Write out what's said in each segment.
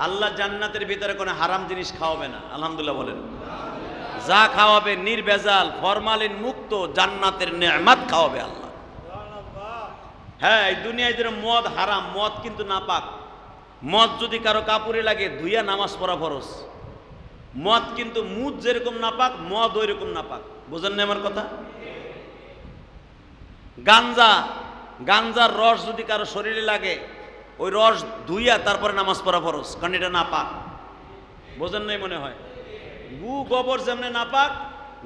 আল্লাহ জান্নাতের ভিতরে কোনো হারাম জিনিস খাওয়াবে না। আলহামদুলিল্লাহ বলেন। যা খাওয়াবে নির্ভেজাল ফরমালিন মুক্ত জান্নাতের নেয়ামত খাওয়াবে আল্লাহ। হ্যাঁ, এই দুনিয়ায় যেন মদ হারাম, মদ কিন্তু নাপাক। মদ যদি কারো কাপড়ে লাগে ধুইয়া নামাজ পড়া ফরজ। মদ কিন্তু মুদ যেরকম নাপাক মদ ওই রকম নাপাক। বুঝেন না আমার কথা? গাঞ্জার রস যদি কারো শরীরে লাগে ওই রস ধুইয়া তারপরে নামাজ পড়া ফরজ, কারণ এটা নাপাক। বোঝেন নাই মনে হয়? গু গোবর যেমনি নাপাক,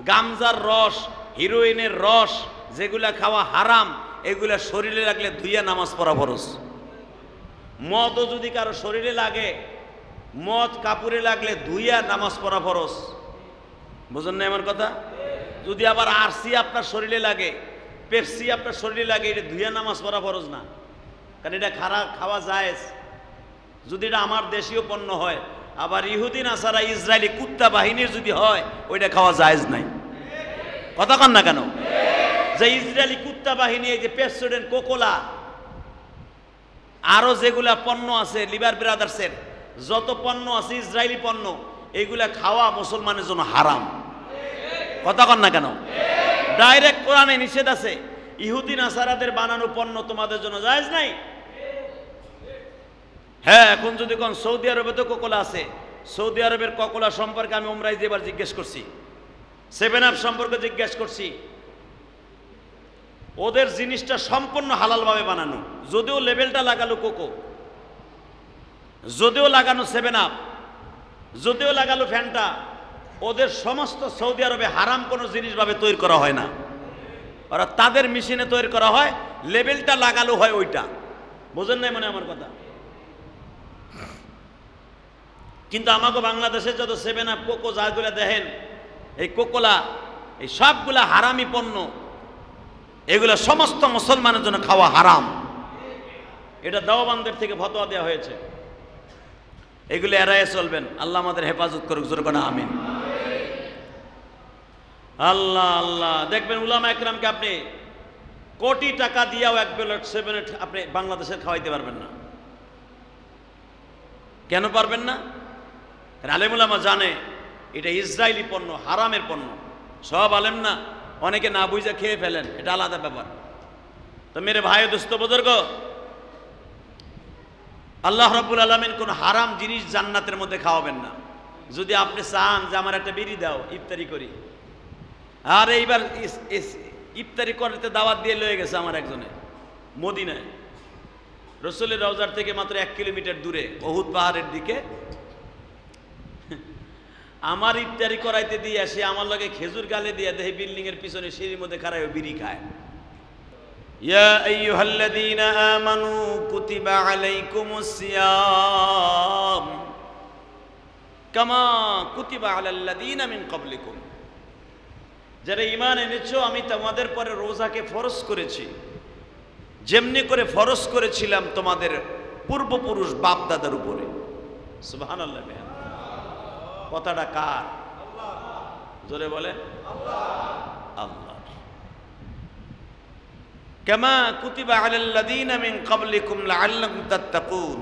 গাঞ্জার রস, হিরোইনের রস যেগুলা খাওয়া হারাম এগুলা শরীরে লাগলে ধুইয়া নামাজ পড়া ফরজ। মদও যদি কারো শরীরে লাগে, মদ কাপড়ে লাগলে ধুইয়া নামাজ পড়া ফরজ। বুঝেন না আমার কথা? যদি আবার আরসি আপনার শরীরে লাগে, পেপসি আপনার শরীরে লাগে, এটা ধুইয়া নামাজ পড়া ফরজ না, কারণ এটা খাওয়া জায়েজ যদি এটা আমার দেশীয় পণ্য হয়। আবার ইহুদি নাসারা ইসরায়েলি কুত্তা বাহিনীর যদি হয় ওইটা খাওয়া জায়েজ নাই। কথা কন না কেন? যে ইসরায়েলি কুত্তা বাহিনী, এই যে পেপসোডেন্ট, কোকোলা, আরো যেগুলা পণ্য আছে লিভার ব্রাদার্সের যত পণ্য আছে ইসরায়েলি পণ্য, এইগুলা খাওয়া মুসলমানের জন্য হারাম। কথা কন না কেন? ডাইরেক্ট কোরআনে নিষেধ আছে, ইহুদি নাসারাদের বানানো পণ্য তোমাদের জন্য জায়েজ নাই। হ্যাঁ, এখন যদি কোন সৌদি আরবে তো কোকোলা আছে, সৌদি আরবের কোকোলা সম্পর্কে আমি উমরায় যেবার জিজ্ঞেস করছি, 7 আপ সম্পর্কে জিজ্ঞেস করছি, ওদের জিনিসটা সম্পূর্ণ হালালভাবে বানানো, যদিও লেবেলটা লাগালো কোকো, যদিও লাগানো 7 আপ, যদিও লাগালো ফ্যান্টা, ওদের সমস্ত সৌদি আরবে হারাম কোনো জিনিসভাবে তৈরি করা হয় না। ওরা তাদের মেশিনে তৈরি করা হয়, লেবেলটা লাগালো হয় ওইটা। বোঝেন নাই মনে আমার কথা? কিন্তু আমাকে বাংলাদেশে যত 7 আপ, কোকো যাগুলা দেখেন, এই কোকোলা, এই সবগুলা হারামি পণ্য, এগুলা সমস্ত মুসলমানের জন্য খাওয়া হারাম। এটা দেওবন্দের থেকে ফতোয়া দেওয়া হয়েছে, এগুলো এড়াইয়ে চলবেন। আল্লাহ আমাদের হেফাজত করুক, জোরে বলেন আমিন। আল্লাহ আল্লাহ, দেখবেন উলামা একরামকে আপনি কোটি টাকা দিয়াও এক প্লেট 7 আপ আপনি বাংলাদেশের খাওয়াইতে পারবেন না। কেন পারবেন না? আলেম উলামা জানে এটা ইসরায়েলি পণ্য, হারামের পণ্য। সব আলেম না, অনেকে না বুঝে খেয়ে ফেলেন, এটা আলাদা ব্যাপার। তো মেরে ভাই দোস্ত বুজুর্গ, আল্লাহ রাব্বুল আলামিন কোন হারাম জিনিস জান্নাতের মধ্যে খাওয়াবেন না। যদি আপনি চান যে আমার একটা বিড়ি দাও, ইফতারি করি, আর এইবার ইফতারি করতে দাওয়াত দিয়ে লয়ে গেছে আমার একজনে মদিনায়, রসুলের রওজার থেকে মাত্র 1 কিলোমিটার দূরে উহুদ পাহাড়ের দিকে। আমার ইফতারি করাইতে দিয়ে আসে, আমার লগে খেজুর গালে দিয়ে দেহে বিল্ডিং এর পিছনে সিঁড়ির মধ্যে খাড়ায় বিড়ি খায়। ইয়া আইয়ুহাল্লাযীনা আমানু কুতিবা আলাইকুমুস সিয়াম কামা কুতিবা আলাল্লাযীনা মিন ক্বাবলিকুম। যারা ঈমান এনেছো আমি তোমাদের পরে রোজাকে ফরজ করেছি, যেমনি করে ফরজ করেছিলাম তোমাদের পূর্বপুরুষ বাপ দাদার উপরে। সুবহানাল্লাহ। কথাটা কার? জোরে বলে আল্লাহ। কামা কুতিবা আলাল্লাযীনা মিন ক্বাবলিকুম লাআল্লাকুম তাত্তাকুন।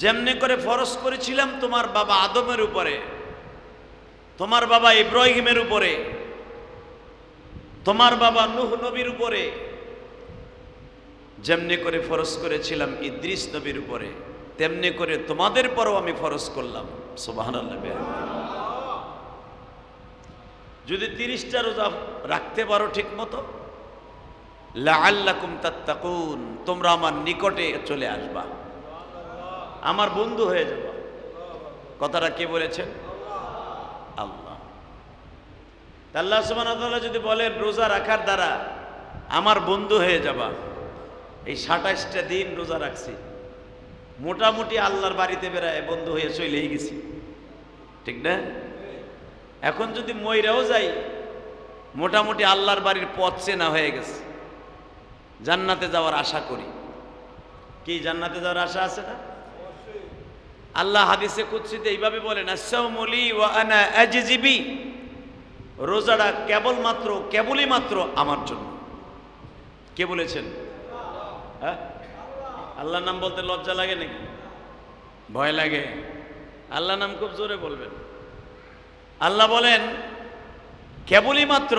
যেমনি করে ফরজ করেছিলাম তোমার বাবা আদমের উপরে, তোমার বাবা ইব্রাহিমের উপরে, তোমার বাবা নূহ নবীর উপরে, যেমনি করে ফরজ করেছিলাম ইদ্রিস নবীর উপরে, তেমনি করে তোমাদের পরও আমি ফরজ করলাম। সুবহানাল্লাহ। যদি 30টা রোজা রাখতে পারো ঠিক মতো, লাআল্লাকুম তাত্তাকুন, তোমরা আমার নিকটে চলে আসবা, আমার বন্ধু হয়ে যাবা। কথাটা কে বলেছেন? আল্লাহ। আল্লাহ সুবহানাহু ওয়া তাআলা যদি বলেন রোজা রাখার দ্বারা আমার বন্ধু হয়ে যাবা, এই 27টা দিন রোজা রাখছি, মোটামুটি আল্লাহর বাড়িতে বেড়ায় বন্ধু হয়ে চলেই গেছি, ঠিক না? এখন যদি মইরাও যাই, মোটামুটি আল্লাহর বাড়ির পথ চেনা হয়ে গেছে, জান্নাতে যাওয়ার আশা করি। কি জান্নাতে যাওয়ার আশা আছে না? আল্লাহ হাদিসে কুদসিতে এইভাবে বলেন, আস-সাওমু লি ওয়া আনা আজজি বি, রোজাটা কেবলই মাত্র আমার জন্য। কে বলেছেন? হ্যাঁ, আল্লাহর নাম বলতে লজ্জা লাগে নাকি? ভয় লাগে? আল্লাহর নাম খুব জোরে বলবেন। আল্লাহ বলেন কেবলই মাত্র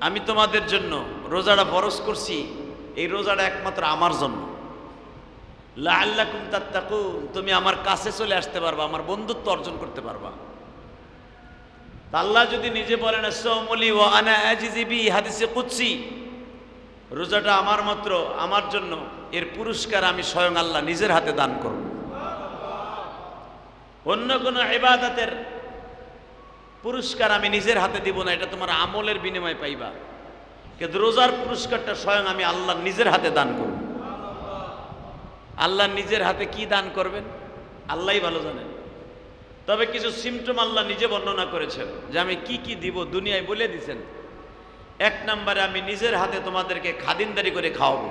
আমি তোমাদের জন্য রোজাটা ফরজ করছি, এই রোজাটা একমাত্র আমার জন্য। লাআল্লাকুম তাত্তাকুন, তুমি আমার কাছে চলে আসতে পারবা, আমার বন্ধুত্ব অর্জন করতে পারবা। আল্লাহ যদি নিজে বলেন আস-সাওমুলি ওয়া আনা আজিজি বি, হাদিসে কুদসি, রোজাটা আমার মাত্র আমার জন্য, এর পুরস্কার আমি স্বয়ং আল্লাহ নিজের হাতে দান করব। অন্য কোনো ইবাদতের পুরস্কার আমি নিজের হাতে দিব না, এটা তোমার আমলের বিনিময়ে পাইবা, কিন্তু রোজার পুরস্কারটা স্বয়ং আমি আল্লাহ নিজের হাতে দান করব। আল্লাহ নিজের হাতে কি দান করবেন আল্লাহই ভালো জানেন। তবে কিছু সিমটম আল্লাহ নিজে বর্ণনা করেছেন যে আমি কি কি দিব, দুনিয়ায় বলে দিয়েছেন। এক নম্বরে আমি নিজের হাতে তোমাদেরকে খাদিমদারি করে খাওয়াবো।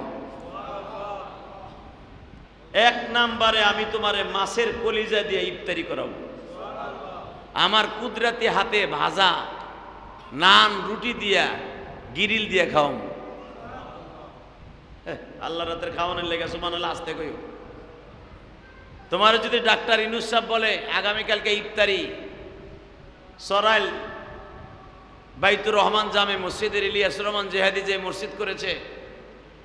এক নম্বরে আমি তোমারে মাছের কলিজা দিয়ে ইফতারি করাবো। আমার কুদরতি হাতে ভাজা নান রুটি দিয়া গিরিল দিয়া খাওয়াবো। আল্লাহ রাতের খাওয়ানোর লেগে সুবহানাল্লাহ আসতে কইও। তোমার যদি ডাক্তার ইউনূস সাহেব বলে আগামীকালকে ইফতারি সরাইল বাইতুর রহমান জামে মসজিদের ইলিয়াস রহমান জেহাদি যে মসজিদ করেছে,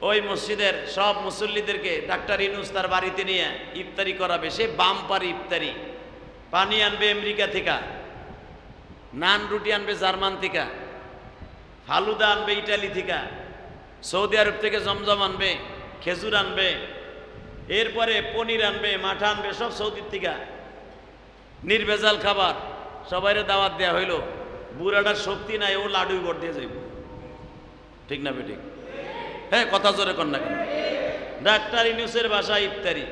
ওই মসজিদের সব মুসল্লিদেরকে ডাক্তার ইউনূস তার বাড়িতে নিয়ে ইফতারি করাবে। সে বাম্পার ইফতারি, পানি আনবে আমেরিকা থেকে, নান রুটি আনবে জার্মান থেকে, ফালুদা আনবে ইটালি থেকে, সৌদি আরব থেকে জমজম আনবে, খেজুর আনবে, এরপরে পনির আনবে, মাঠা আনবে, সব সৌদির থেকে নির্ভেজাল খাবার। সবাইরে দাওয়াত দেয়া হইল। বুড়াটার শক্তি নাই, ও লাডু ভর দিয়ে যাইব। ঠিক না বেঠিক? হ্যাঁ, কথা জোরে কর না কেন? ডাক্তার ইউনূসের বাসায় ইফতারি।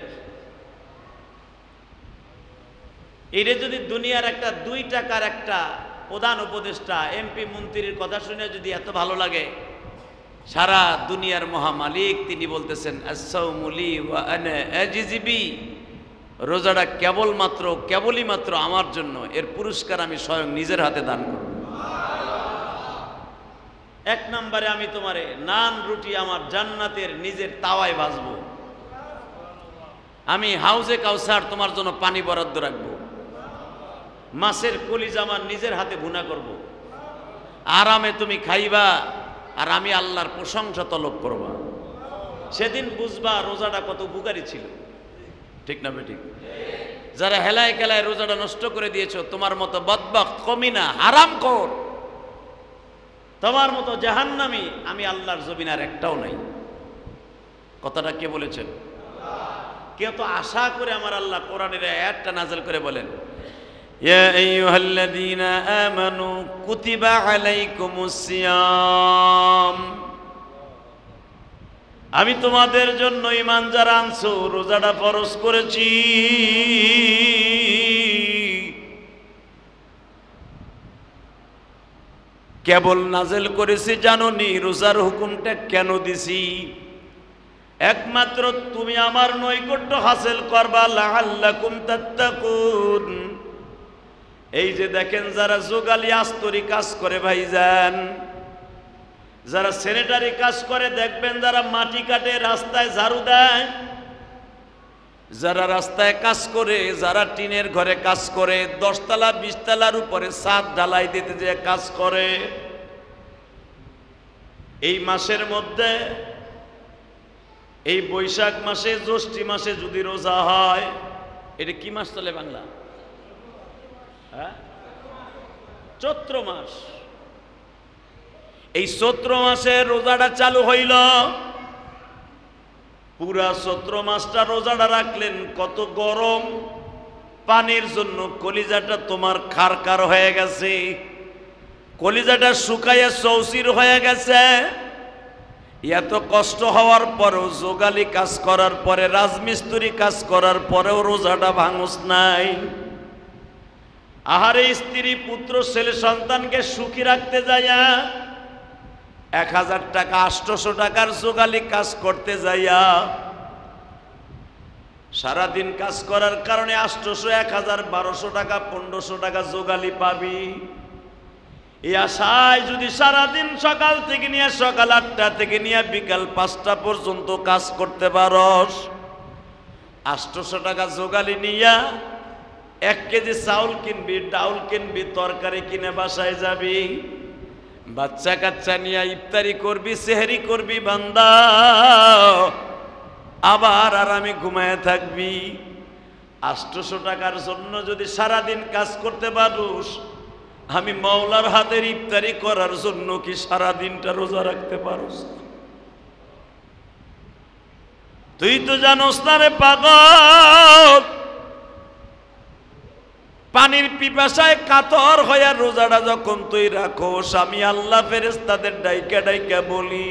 এটা যদি দুনিয়ার একটা 2 টাকার একটা প্রধান উপদেষ্টা এমপি মন্ত্রীর কথা শুনে যদি এত ভালো লাগে, সারা দুনিয়ার মহামালিক তিনি বলতেছেন আস-সাওমুলি ওয়া আনা আজিজি বি, রোজাটা কেবলই মাত্র আমার জন্য, এর পুরস্কার আমি স্বয়ং নিজের হাতে দান করব। এক নম্বরে আমি তোমারে নান রুটি আমার জান্নাতের নিজের তাওয়ায় ভাজবো। আমি হাউজে কাউসার তোমার জন্য পানি বরাদ্দ রাখবো। মাছের কলিজা আমার নিজের হাতে ভুনা করব। আরামে তুমি খাইবা, আর আমি আল্লাহর প্রশংসা তলব করবা। সেদিন বুঝবা রোজাটা কত উপকারী ছিল। ঠিক না বেঠিক? যারা হেলায় খেলায় রোজাটা নষ্ট করে দিয়েছো, তোমার মতো বদবক্ত, কমিনা, হারামখোর, তোমার মতো জাহান্নামী আমি আল্লাহর জমিনার একটাও নাই। কথাটা কে বলেছেন? কেউ তো আশা করে আমার আল্লাহ কোরআনের আয়াতটা নাযিল করে বলেন, ইয়া আইয়ুহাল্লাযীনা আমানু কুতিবা আলাইকুমুস সিয়াম, আমি তোমাদের জন্য ঈমান যারা আনছো রোজাটা ফরজ করেছি। কেবল নাযিল করেছি জানোনি রোজার হুকুমটা কেন দিছি? একমাত্র তুমি আমার নৈকট্য হাসিল করবা, লাআল্লাকুম তাত্তাকুন। এই যে দেখেন যারা যোগালি আস্তরি কাজ করে ভাইজান, যারা স্যানিটারি কাজ করে, দেখবেন যারা মাটি কাটে, রাস্তায় ঝাড়ু দেয়, যারা রাস্তায় কাজ করে, যারা টিনের ঘরে কাজ করে, 10 তলা 20 তলার উপরে ছাদ ঢালাই দিতে যে কাজ করে, এই মাসের মধ্যে, এই বৈশাখ মাসে, জ্যৈষ্ঠ মাসে যদি রোজা হয়, এটা কি মাস চলে বাংলা? হ্যাঁ, চৈত্র মাস। এই চৈত্র মাসে রোজাটা চালু হইল। পুরা চৈত্র মাসটা রোজাটা রাখলেন, কত গরম, পানির জন্য কলিজাটা তোমার খারকার হয়ে গেছে, কলিজাটা শুকাইয়া চৌচির হয়ে গেছে। এত কষ্ট হওয়ার পরেও, যোগালি কাজ করার পরে, রাজমিস্ত্রি কাজ করার পরেও রোজাটা ভাঙস নাই। আহারে, স্ত্রী পুত্র ছেলে সন্তানকে সুখী রাখতে যাইয়া 1000 টাকা 800 টাকার যোগালি কাজ করতে যাইয়া, সারাদিন কাজ করার কারণে 800, 1000, 1200 টাকা, 1500 টাকা যোগালি পাবি। এই আশায় যদি সারাদিন সকাল থেকে নিয়ে সকাল 8টা থেকে নিয়ে বিকাল 5টা পর্যন্ত কাজ করতে পারস, 800 টাকা জোগালি নিয়া 1 কেজি চাউল কিনবি, ডাউল কিনবি, তরকারি কিনে বাসায় যাবি, বাচ্চা কাচ্চা নিয়ে ইফতারি করবি, সেহরি করবি বান্দা, আবার আরামে ঘুমায় থাকবি। 800 টাকার জন্য যদি সারাদিন কাজ করতে পারুস, আমি মাওলার হাতের ইফতারি করার জন্য কি সারাদিনটা রোজা রাখতে পারোস? তুই তো জানোস না রে পাগল, পানির পিপাসায় কাতর হইয়া রোজাটা যখন তুই রাখোস, আমি আল্লাহ ফেরেশতাদের ডাইকা ডাইকা বলি,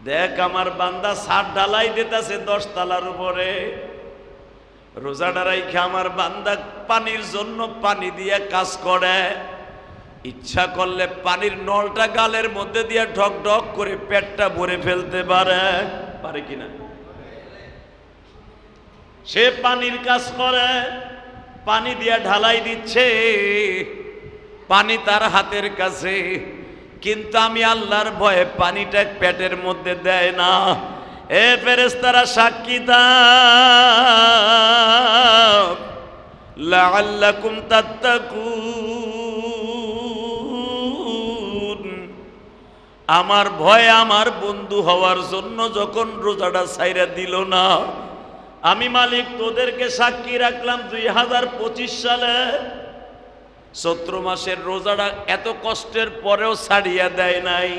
দেখ আমার বান্দা ছাদ ঢালাই দিতেছে 10 তলার উপরে, রোজাটা রাইখা আমার বান্দা পানির জন্য পানি দিয়ে কাজ করে, ইচ্ছা করলে পানির নলটা গালের মধ্যে দিয়ে ঢক ঢক করে পেটটা ভরে ফেলতে পারে, পারে কিনা? সে পানির কাজ করে, পানি দিয়ে ঢালাই দিচ্ছে, পানি তার হাতের কাছে, কিন্তু আমি আল্লাহর ভয়ে পানিটা পেটের মধ্যে দেয় না। এ ফেরেশতারা সাক্ষী দাও, লাআল্লাকুম তাত্তাকুন, আমার ভয়ে আমার বন্ধু হওয়ার জন্য যখন রোজাটা ছাইরা দিল না, আমি মালিক তোদেরকে সাক্ষী রাখলাম 2025 সালে চৈত্র মাসের রোজাটা এত কষ্টের পরেও ছাড়িয়া দেয় নাই।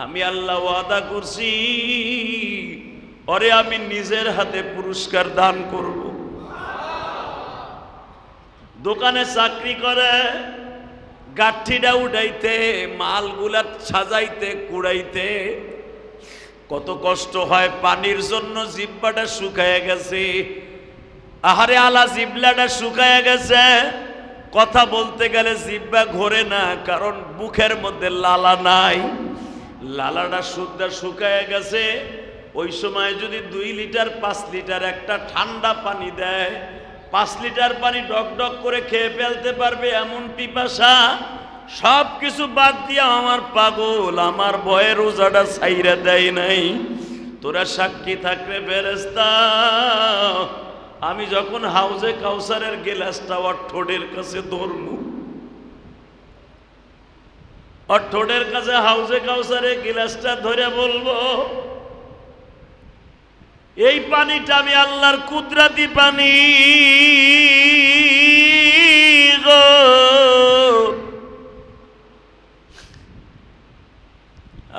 আমি আল্লাহ ওয়াদা করছি, ওরে আমি নিজের হাতে পুরস্কার দান করব। দোকানে চাকরি করে, গাঠিটা উঠাইতে, মালগুলা সাজাইতে কুড়াইতে কত কষ্ট হয়, পানির জন্য জিহ্বাটা শুকায় গেছে, আহারে আলা জিহ্বাটা শুকায় গেছে, কথা বলতে গেলে জিহ্বা ঘোরে না, কারণ মুখের মধ্যে লালা নাই, লালাটা শুদ্ধা শুকায় গেছে। ওই সময় যদি 2 লিটার 5 লিটার একটা ঠান্ডা পানি দেয়, 5 লিটার পানি ডক ডক করে খেয়ে ফেলতে পারবে এমন পিপাসা। সব কিছু বাদ দিয়া আমার পাগল আমার ভয়ে রোজাটা ছাইরা দেয় নাই। তোরা সাক্ষী থাকবে ফেরেশতা, আমি যখন হাউজে কাউসারের গিলাসটা ওর ঠোঁটের কাছে ধরবো, ওর ঠোঁটের কাছে হাউজে কাউসারের গিলাসটা ধরে বলবো, এই পানিটা আমি আল্লাহর কুদরতি পানি গো,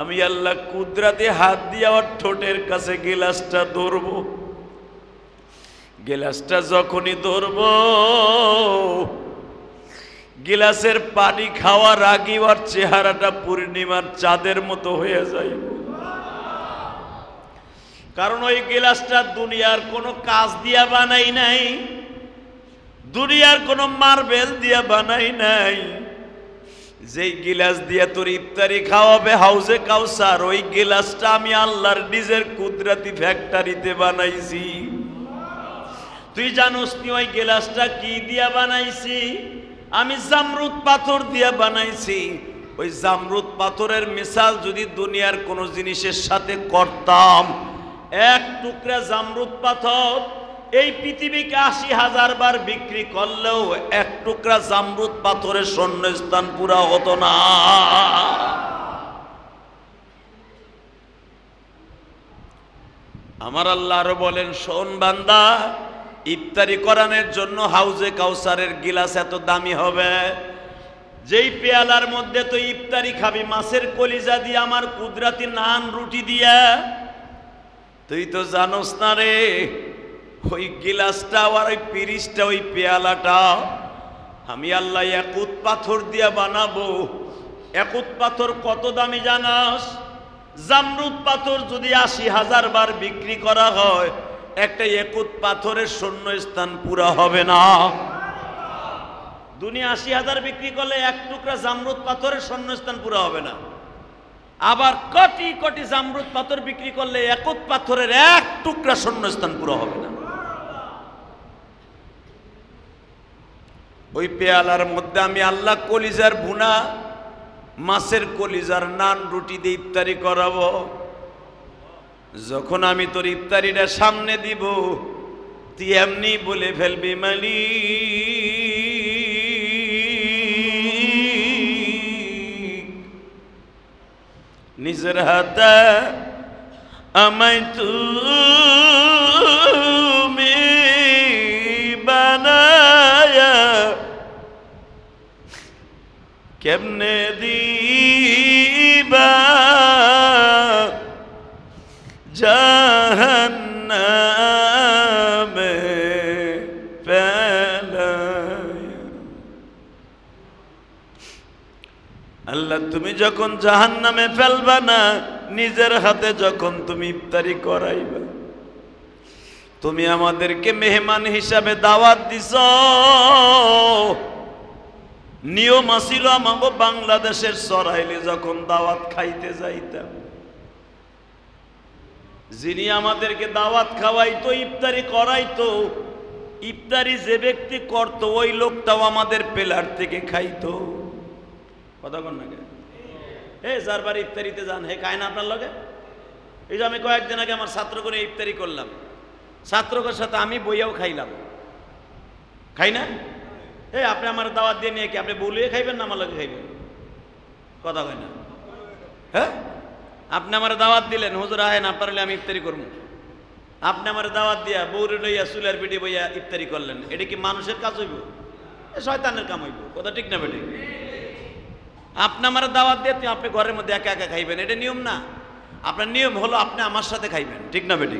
আমি আল্লাহ কুদরতি হাত দিয়ে ওর ঠোঁটের কাছে গিলাসটা ধরবো। গিলাসটা যখনই ধরবো, গিলাসের পানি খাওয়ার আগে ওর চেহারাটা পূর্ণিমার চাঁদের মতো হয়ে যায়, কারণ ওই গিলাসটা দুনিয়ার কোনো কাজ দিয়া বানাই নাই, দুনিয়ার কোনো মার্বেল দিয়া বানাই নাই। যেই গিলাস দিয়া তোর ইফতারি খাওয়াবে হাউজে কাউসার, ওই গিলাসটা আমি আল্লাহর নিজের কুদরতি ফ্যাক্টরিতে বানাইছি। তুই জানোস নি ওই গিলাসটা কি দিয়া বানাইছি? আমি জামরুদ পাথর দিয়া বানাইছি। ওই জামরুদ পাথরের মিসাল যদি দুনিয়ার কোনো জিনিসের সাথে করতাম, এক টুকরা জামরুদ পাথর এই পৃথিবীকে 80,000 বার বিক্রি করলেও এক টুকরা জামরুদ পাথরের শূন্যস্থান পুরা হতো না। আমার আল্লাহ আরো বলেন, শোন বান্দা, ইফতারি করানোর জন্য হাউজে কাউসারের গিলাস এত দামি হবে, যেই পেয়ালার মধ্যে তো ইফতারি খাবি মাছের কলিজা দিয়ে, আমার কুদরতি নান রুটি দিয়া, তুই তো জানোস না রে, ওই গিলাসটা আর ওই পিরিচটা, ওই পেয়ালাটা আমি আল্লাহ একুত পাথর দিয়া বানাবো। একুত পাথর কত দামি জানাস? জামরুদ পাথর যদি 80,000 বার বিক্রি করা হয়, একটা একুত পাথরের শূন্যস্থান পুরা হবে না। দুনিয়া 80,000 বিক্রি করলে এক টুকরা জামরুদ পাথরের শূন্যস্থান পুরা হবে না। আবার কোটি কোটি জামরুদ পাথর বিক্রি করলে একুত পাথরের এক টুকরা শূন্যস্থান পুরো হবে না। ওই পেয়ালার মধ্যে আমি আল্লাহ কলিজার ভুনা মাছের কলিজার নান রুটি দিয়ে ইফতারি করাবো। যখন আমি তোর ইফতারিটা সামনে দিব তুই এমনি বলে ফেলবি মালিক নিজের হাতে আমায় তুমি বানায়া কেমনে দিবা জাহান্নামে ফেলায়া। আল্লাহ তুমি যখন জাহান্নামে ফেলবা না, নিজের হাতে যখন তুমি ইফতারি করাইবা, তুমি আমাদেরকে মেহমান হিসাবে দাওয়াত দিছ। নিয়ম আছিল আমাগো বাংলাদেশের সরাইলে যখন দাওয়াত খাইতে যাইতাম, যিনি আমাদেরকে দাওয়াত খাওয়াইতো ইফতারি করাইতো, ইফতারি যে ব্যক্তি করতো ওই লোকটাও আমাদের প্লেট থেকে খাইতো। কথা কন না কেন? যার বাড়ি ইফতারিতে যান হে খায় না আপনার লগে? এই যে আমি কয়েকদিন আগে আমার ছাত্র করে ইফতারি করলাম, ছাত্রকের সাথে আমি বইয়াও খাইলাম, খাই না? আপনি আমার দাওয়াত দিয়ে নিয়ে কি আপনি বলিয়ে খাইবেন না আমার লগে খাইবেন? কথা কয় না? হ্যাঁ, আপনি আমার দাওয়াত দিলেন, হুজুর আহেন আপনার হলে আমি ইফতারি করবো। আপনি আমার দাওয়াত দিয়া বউরে লইয়া চুলের পিঠে বইয়া ইফতারি করলেন, এটা কি মানুষের কাজ হইব? শয়তানের কাম হইব। কথা ঠিক না বেটে? আপনি আমার দাওয়াত দিয়ে আপনি ঘরের মধ্যে একা একা খাইবেন, এটা নিয়ম না। আপনার নিয়ম হলো আপনি আমার সাথে খাইবেন, ঠিক না বেটে?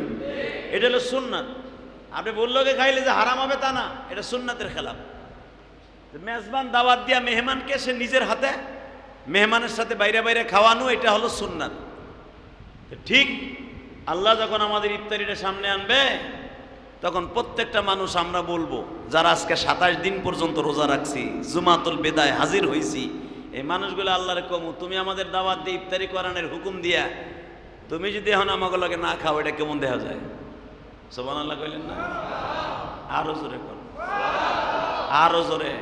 এটা হলো সুন্নাত। আপনি বললোকে খাইলে যে হারাম হবে তা না, এটা সুন্নাতের খেলাফ। মেজবান দাওয়াত দিয়া মেহমানকে সে নিজের হাতে মেহমানের সাথে বাইরে বাইরে খাওয়ানো, এটা হলো সুন্নাত। ঠিক আল্লাহ যখন আমাদের ইফতারিটা সামনে আনবে তখন প্রত্যেকটা মানুষ আমরা বলবো, যারা আজকে 27 দিন পর্যন্ত রোজা রাখছি, জুমাতুল বেদায় হাজির হয়েছি, এই মানুষগুলো আল্লাহর কমু তুমি আমাদের দাওয়াত দিয়ে ইফতারি করানোর হুকুম দিয়া তুমি যদি এখন আমাকে লগে না খাও, এটা কেমন দেখা যায়? সুবহানাল্লাহ কইলেন না? আরো জোরে কর, আরো জোরে।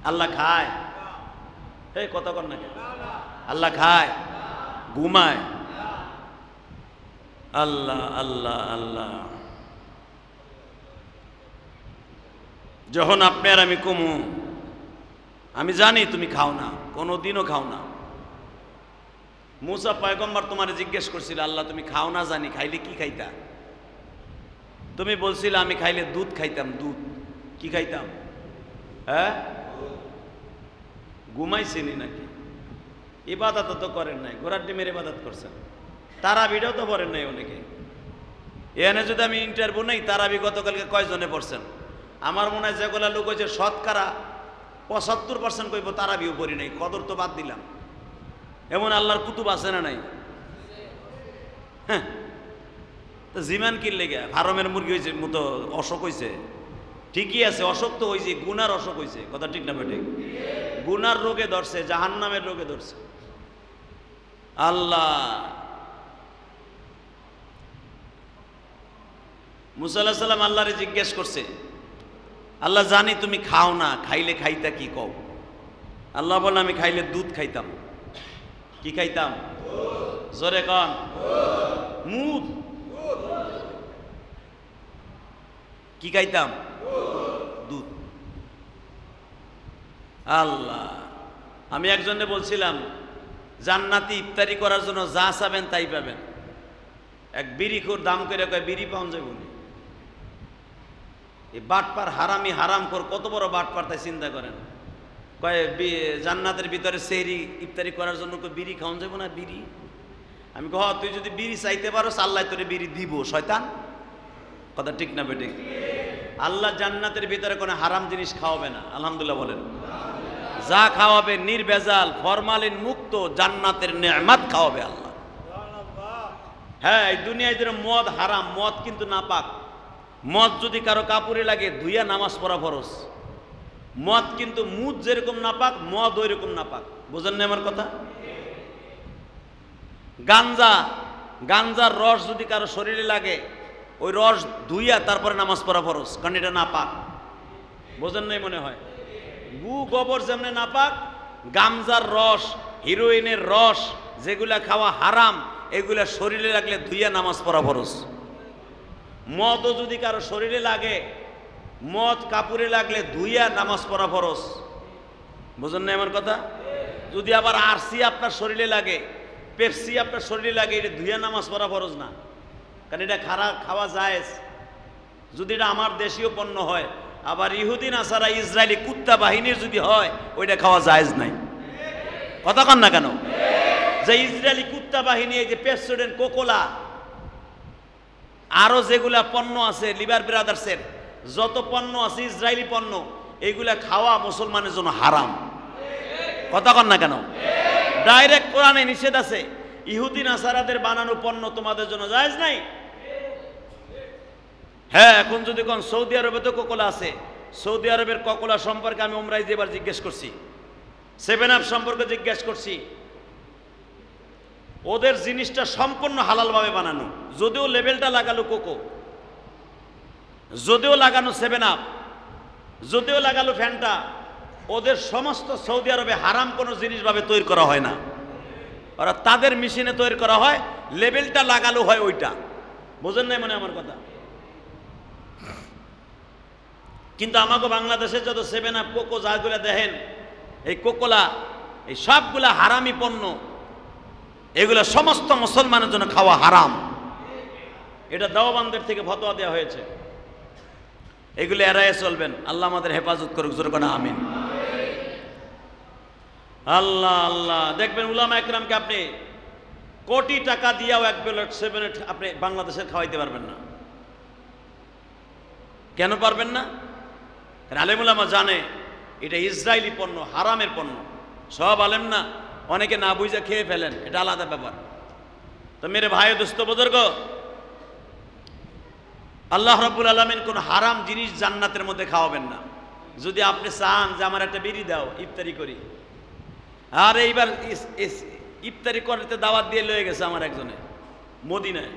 আল্লাহ খায়? এই কথা কর না কেন? আল্লাহ খায়? ঘুমায়? আল্লাহ আল্লাহ আল্লাহ। যখন আপনি আর আমি কমু, আমি জানি তুমি খাও না, কোনোদিনও খাও না। মুসা পয়গম্বর তোমার জিজ্ঞেস করছিল, আল্লাহ তুমি খাও না জানি, খাইলে কি খাইতা? তুমি বলছিলে আমি খাইলে দুধ খাইতাম। দুধ কি খাইতাম? হ্যাঁ, ঘুমাইছেনি নাকি? ইবাদত তো করেন নাই, ঘোড়ার ডিমের ইবাদত করছেন। তারাবিটাও তো পড়েন নাই অনেকে। এখানে যদি আমি ইন্টারভিউ নেই, তারাবি গতকালকে কয়জনে পড়ছেন? আমার মনে হয় যেগুলা লোক হয়েছে শতকরা 75% কইব তারাবিও পড়ি নাই, কদর তো বাদ দিলাম। এমন আল্লাহর কুতুব আছে না নাই? হ্যাঁ, তো জিমান কি লেগে ফার্মের মুরগি হয়েছে মতো অসুখ হয়েছে? ঠিকই আছে, অসুখ তো হয়েছে, গুনার অসুখ হয়েছে। কথা ঠিক না বেঠিক? গুনার রোগে ধরছে, জাহান্নামের রোগে ধরছে। আল্লাহ মুসা আলাইহিস সালাম আল্লাহরে জিজ্ঞেস করছে, আল্লাহ জানি তুমি খাও না, খাইলে খাইতা কি কও? আল্লাহ বলে আমি খাইলে দুধ খাইতাম। কি খাইতাম? জোরে কন। মুদ। কি খাইতাম? দুধ। আল্লাহ, আমি একজনে বলছিলাম জান্নাতি ইফতারি করার জন্য যা চাবেন তাই পাবেন। এক বিড়িখোর দাম করে কয় বিড়ি পাওয়া যাবে না। এই বাটপার হারামি হারাম কর, কত বড় বাটপার তাই চিন্তা করেন। কয় জান্নাতের ভিতরে সেহরি ইফতারি করার জন্য বিড়ি খাওয়া যাবো না? বিড়ি? আমি কহ তুই যদি বিড়ি চাইতে পারো আল্লাহ তোরে বিড়ি দিব, শয়তান। কথা ঠিক না বেঠিক? আল্লাহ জান্নাতের ভিতরে কোনো হারাম জিনিস খাওয়াবে না। আলহামদুলিল্লাহ বলেন। যা খাওয়াবে নির্ভেজাল ফরমালিন মুক্ত জান্নাতের নেয়ামত খাওয়াবে আল্লাহ। হ্যাঁ, এই দুনিয়ায় যেন মদ হারাম, মদ কিন্তু নাপাক। মদ যদি কারো কাপড়ে লাগে ধুইয়া নামাজ পড়া ফরজ। মদ কিন্তু মুদ যেরকম নাপাক, মদ ওই রকম নাপাক। বুঝেন না আমার কথা? গাঞ্জার রস যদি কারো শরীরে লাগে ওই রস ধুইয়া তারপরে নামাজ পড়া ফরজ, কারণ এটা না পাক। বোঝেন নাই মনে হয়? গু গোবর যেমনে না পাক, গামজার রস, হিরোইনের রস যেগুলা খাওয়া হারাম, এগুলা শরীরে লাগলে ধুইয়া নামাজ পড়া ফরজ। মদও যদি কারো শরীরে লাগে, মদ কাপড়ে লাগলে ধুইয়া নামাজ পড়া ফরজ। বুঝেন না আমার কথা? যদি আবার আরসি আপনার শরীরে লাগে, পেপসি আপনার শরীরে লাগে, এটা ধুইয়া নামাজ পড়া ফরজ না, কারণ এটা খাওয়া জায়েজ যদি এটা আমার দেশীয় পণ্য হয়। আবার ইহুদি নাসারা ইসরায়েলি কুত্তা বাহিনীর যদি হয়, ওইটা খাওয়া জায়েজ নাই। কথা কন না কেন? যে ইসরায়েলি কুত্তা বাহিনী, এই যে পেপসোডেন্ট, কোকোলা, আরো যেগুলা পণ্য আছে, লিভার ব্রাদার্সের যত পণ্য আছে ইসরায়েলি পণ্য, এইগুলা খাওয়া মুসলমানের জন্য হারাম। কথা কন না কেন? ডাইরেক্ট কোরআনে নিষেধ আছে, ইহুদি নাসারাদের বানানো পণ্য তোমাদের জন্য জায়েজ নাই। হ্যাঁ, এখন যদি কোন সৌদি আরবে তো কোকোলা আছে, সৌদি আরবের কোকোলা সম্পর্কে আমি উমরায় যেবার জিজ্ঞেস করছি, 7 আপ সম্পর্কে জিজ্ঞেস করছি। ওদের জিনিসটা সম্পূর্ণ হালালভাবে বানানো, যদিও লেবেলটা লাগালো কোকো, যদিও লাগানো 7 আপ, যদিও লাগালো ফ্যান্টা, ওদের সমস্ত সৌদি আরবে হারাম কোনো জিনিসভাবে তৈরি করা হয় না। ওরা তাদের মেশিনে তৈরি করা হয়, লেবেলটা লাগালো হয় ওইটা। বোঝেন নাই মনে আমার কথা? কিন্তু আমাকে বাংলাদেশে যত 7 আপ, কোকো যাগুলা দেখেন, এই কোকোলা, এই সবগুলা হারামি পণ্য, এগুলা সমস্ত মুসলমানের জন্য খাওয়া হারাম। এটা দেওবন্দের থেকে ফতোয়া দেওয়া হয়েছে, এগুলো এড়াইয়ে চলবেন। আল্লাহ আমাদের হেফাজত করুক, জোরে করে আমিন। আল্লাহ আল্লাহ, দেখবেন উলামা একরামকে আপনি কোটি টাকা দিয়েও এক প্লেট 7 আপ আপনি বাংলাদেশের খাওয়াইতে পারবেন না। কেন পারবেন না? আলেম উলামা জানে এটা ইসরায়েলি পণ্য, হারামের পণ্য। সব আলেম না, অনেকে না বুঝে খেয়ে ফেলেন, এটা আলাদা ব্যাপার। তো মেরে ভাই দোস্ত বুজুর্গ, আল্লাহ রাব্বুল আলামিন কোন হারাম জিনিস জান্নাতের মধ্যে খাওয়াবেন না। যদি আপনি চান যে আমার একটা বিড়ি দাও, ইফতারি করি, আর এইবার ইফতারি করতে দাওয়াত দিয়ে লয়ে গেছে আমার একজনে মদিনায়,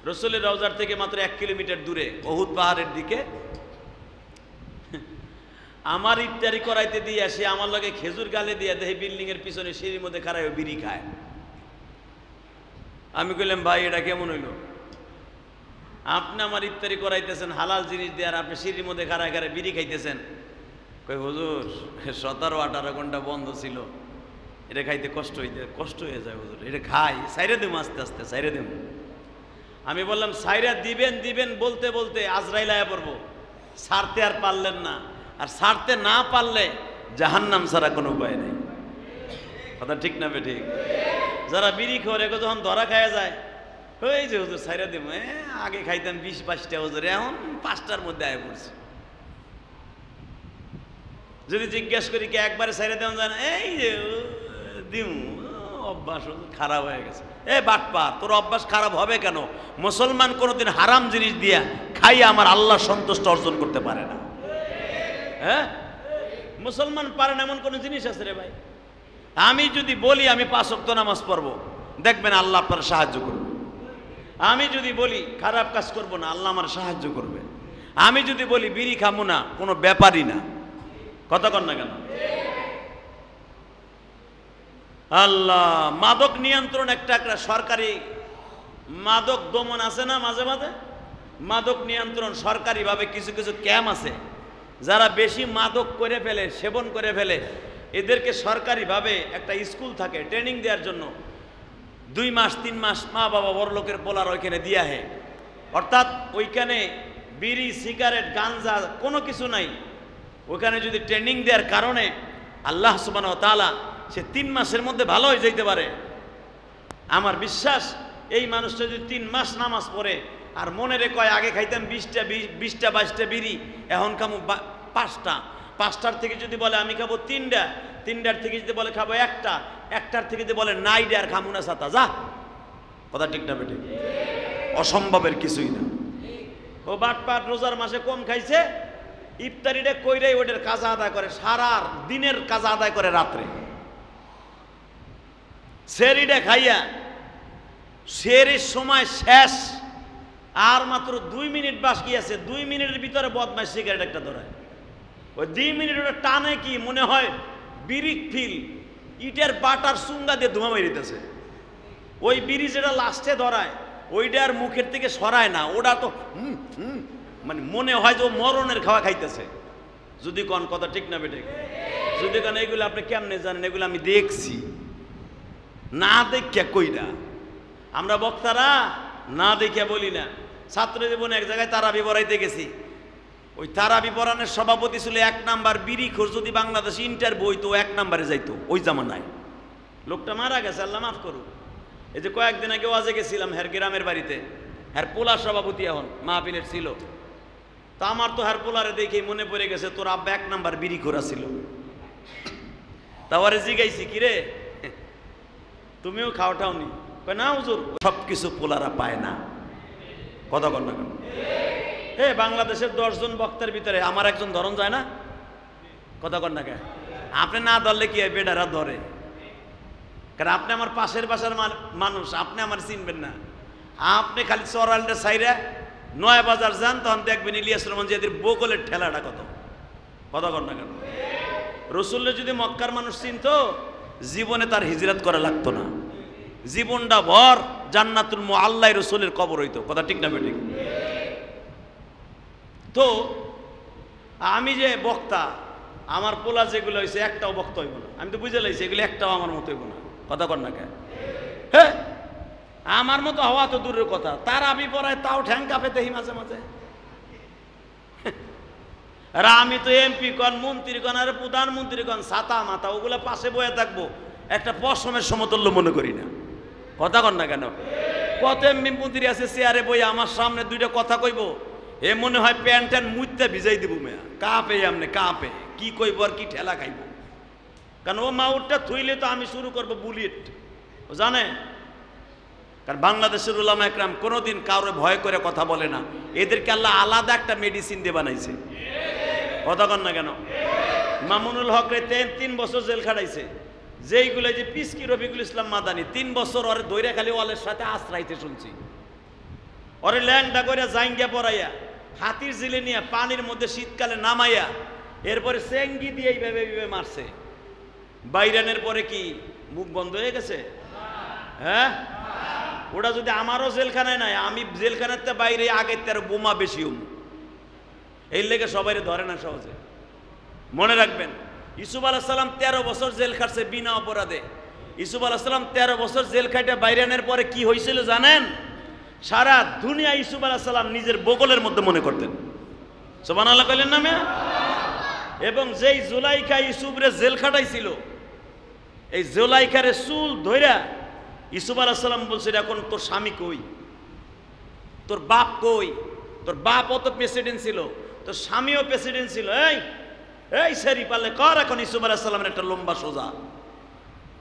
রসুলের রওজার থেকে মাত্র 1 কিলোমিটার দূরে উহুদ পাহাড়ের দিকে। আমার ইফতারি করাইতে দিয়ে আসে, আমার লগে খেজুর গালে দিয়ে দেখে বিল্ডিং এর পিছনে সিঁড়ির মধ্যে খাড়ায় বিড়ি খায়। আমি কইলাম, ভাই এটা কেমন হইলো? আপনি আমার ইফতারি করাইতেছেন হালাল জিনিস দিয়ে, আর আপনি সিঁড়ির মধ্যে খাড়ায় খাড়ায় বিড়ি খাইতেছেন। কই হুজুর, 17-18 ঘন্টা বন্ধ ছিল, এটা খাইতে কষ্ট হয়ে যায় হুজুর, এটা খাই, সাইরে দেব আস্তে আস্তে, সাইরে দেব। আমি বললাম, সাইরা দিবেন বলতে বলতে আজরাইল আয়া পড়বো, ছাড়তে আর পারলেন না, আর ছাড়তে না পারলে জাহান্নাম ছাড়া কোনো উপায় নেই। কথা ঠিক না বে ঠিক? যারা বিড়ি খোর, এগো যখন ধরা খাওয়া যায়, ওই যে হুজুর সাইরা দেব, আগে খাইতাম 20-22টা হুজুর, এখন 5টার মধ্যে আয় পড়ছে। যদি জিজ্ঞেস করি কি একবারে সাইরা দেওয়া যায় না, এই যে দিম, অভ্যাস খারাপ হয়ে গেছে। বাটপা, তোর অভ্যাস খারাপ হবে কেন? মুসলমান কোনোদিন হারাম জিনিস দিয়া খাইয়া আমার আল্লাহ সন্তুষ্ট অর্জন করতে পারে না। হ্যাঁ, মুসলমান পারে না এমন কোন জিনিস আছে রে ভাই? আমি যদি বলি আমি 5 ওয়াক্ত নামাজ পড়বো, দেখবেন আল্লাহ আপনার সাহায্য করবে। আমি যদি বলি খারাপ কাজ করব না, আল্লাহ আমার সাহায্য করবে। আমি যদি বলি বিড়ি খাবো না, কোনো ব্যাপারই না। কথা কন না কেন? আল্লাহ, মাদক নিয়ন্ত্রণ একটা সরকারি মাদক দমন আছে না, মাঝে মাঝে মাদক নিয়ন্ত্রণ সরকারিভাবে কিছু কিছু ক্যাম্প আছে। যারা বেশি মাদক করে ফেলে, সেবন করে ফেলে, এদেরকে সরকারিভাবে একটা স্কুল থাকে ট্রেনিং দেওয়ার জন্য। 2 মাস 3 মাস মা বাবা বড় লোকের পোলার ওইখানে দিয়া হে, অর্থাৎ ওইখানে বিড়ি, সিগারেট, গাঞ্জা কোনো কিছু নাই। ওইখানে যদি ট্রেনিং দেওয়ার কারণে আল্লাহ সুবহানাহু ওয়া তাআলা সে 3 মাসের মধ্যে ভালো হয়ে যেতে পারে। আমার বিশ্বাস, এই মানুষটা যদি 3 মাস নামাজ পড়ে আর মনে রে কয় আগে খাইতাম 20টা 22টা বিড়ি, এখন খাবো 5টা, 5টার থেকে যদি বলে আমি খাবো 3টা, 3টার থেকে যদি বলে খাবো 1টা, 1টার থেকে যদি বলে নাইডে আর খামু না সাতা, যা। কথা ঠিক না বেঠিক? অসম্ভবের কিছুই না। ও বাটপাট রোজার মাসে কম খাইছে, ইফতারিটা কইরাই ওটার কাজা আদায় করে, সারা দিনের কাজা আদায় করে রাত্রে। সেরিটা খাইয়া সেরির সময় শেষ, আর মাত্র 2 মিনিট বাকি আছে, 2 মিনিটের ভিতরে বদমাইশ সিগারেট একটা ধরায়। ওই 2 মিনিট ওটা টানে কি মনে হয় বিরিক ফিল ইটের বাটার চুঙ্গা দিয়ে ধোঁয়া বেরিতেছে। ওই বিড়ি যেটা লাস্টে ধরায় ওইটা আর মুখের থেকে সরায় না, ওটা তো মানে মনে হয় যে ও মরণের খাওয়া খাইতেছে। যদি কোন কথা ঠিক না বেটে, যদি কোন এইগুলো আপনি কেমনে জানেন? এগুলো আমি দেখছি, না দেখিয়া কইরা। আমরা বক্তারা না দেখিয়া বলি না। ছাত্র জীবনে এক জায়গায় তারাবি পড়াইতে গেছি, ওই তারাবি পড়ানোর সভাপতি ছিল 1 নাম্বার বিড়ি খোর। যদি বাংলাদেশ ইন্টারভিউ হইতো 1 নাম্বারে যাইতো ওই জামানায়। লোকটা মারা গেছে, আল্লাহ মাফ করুক। এই যে কয়েকদিন আগে ওয়াজে গেছিলাম হের গ্রামের বাড়িতে, হের পোলার সভাপতি এখন মাহফিলের ছিল। তা আমার তো হের পোলারে দেখেই মনে পড়ে গেছে তোর আব্বা 1 নাম্বার বিড়ি খোরা ছিল। তারপরে জিগাইছি কিরে তুমিও খাওয়াটাওনি? কয় না হুজুর, সব কিছু পোলারা পায় না। কথা কর না কেন? বাংলাদেশের 10 জন বক্তার ভিতরে আমার একজন ধরন যায় না? কথা কর না কেন? আপনি না ধরলে কি হয়, বেডারা ধরে। কারণ আপনি আমার পাশের বাসার মানুষ, আপনি আমার চিনবেন না। আপনি খালি চরালটা সাইরা 9 বাজার যান, তখন দেখবেন ইলিয়াস রহমান জিয়াদের বগলের ঠেলাটা কত। কথা কর না কেন? রসুল্লে যদি মক্কার মানুষ চিনতো, জীবনে তার হিজরত করা লাগতো না। জীবনটা ভর জান্নাতুল মুআল্লায় রসুলের কবর হইতো। কথা ঠিক না বেঠিক? তো আমি যে বক্তা, আমার পোলা যেগুলো হয়েছে একটাও বক্তা হইব না। আমি তো বুঝে লাইছি এগুলো একটাও আমার মতো হইব না। কথা কর না কেন? আমার মতো হওয়া তো দূরের কথা, তার আমি পড়ায় তাও ঠ্যাং কাঁপে দেখি মাঝে মাঝে। আর আমি তো এমপি কন, মন্ত্রী কন, আর প্রধানমন্ত্রী কন, ছাতা মাথা ওগুলো পাশে বয়ে থাকবো, একটা পশমের সমতুল্য মনে করি না। কথা কর না কেন? কত এমপি মন্ত্রী আছে চেয়ারে বই, আমার সামনে 2টা কথা কইব, এ মনে হয় প্যান্ট ট্যান্ট মুইতে ভিজাই দিব। মেয়া কাঁপে, এমনি কাঁপে, কি কইব আর কি ঠেলা খাইব। কারণ ও মাউটটা থইলে তো আমি শুরু করবো বুলেট, ও জানে। কারণ বাংলাদেশের উলামা একরাম কোনোদিন কারোর ভয় করে কথা বলে না। এদেরকে আল্লাহ আলাদা একটা মেডিসিন দিয়ে বানাইছে। কথা কন না কেন? মামুনুল হকরে 3 বছর জেল খাটাইছে। যেইগুলো যে পিসকি রফিকুল ইসলাম মাদানি 3 বছর ওরে দৈরা খালি ওয়ালের সাথে আশ্রাইতে শুনছি। ওরে ল্যাংটা করে জাইঙ্গা পড়াইয়া হাতির জিলে নিয়ে পানির মধ্যে শীতকালে নামাইয়া এরপরে চেঙ্গি দিয়ে এইভাবে মারছে। বাইরানের পরে কি মুখ বন্ধ হয়ে গেছে? হ্যাঁ, ওটা যদি আমারও জেলখানায় নাই, আমি জেলখানাতে বাইরে আগের তেরো বোমা বেশি হম। এই লেগে সবাই ধরে না সহজে। মনে রাখবেন, ইউসুফ আলাইহিস সালাম 13 বছর জেল খাটছে বিনা অপরাধে। ইউসুফ আলাইহিস সালাম 13 বছর জেল খাটে বাইরানের পরে কি হয়েছিল জানেন? সারা দুনিয়া ইউসুফ আলাইহিস সালাম নিজের বগলের মধ্যে মনে করতেন। সুবহানাল্লাহ কইলেন না মেয়া? এবং যেই জুলাইখা ইউসুফরে জেল খাটাইছিল, এই জুলাইখারে চুল ধইরা ইউসুফ আলাইহিস সালাম বলছিল, এখন তোর স্বামী কই, তোর বাপ কই? তোর বাপও তো প্রেসিডেন্ট ছিল, তোর স্বামীও প্রেসিডেন্ট ছিল। এই সেরি পারলে কর এখন ইউসুফ আলাইহিস সালামের একটা লম্বা সোজা।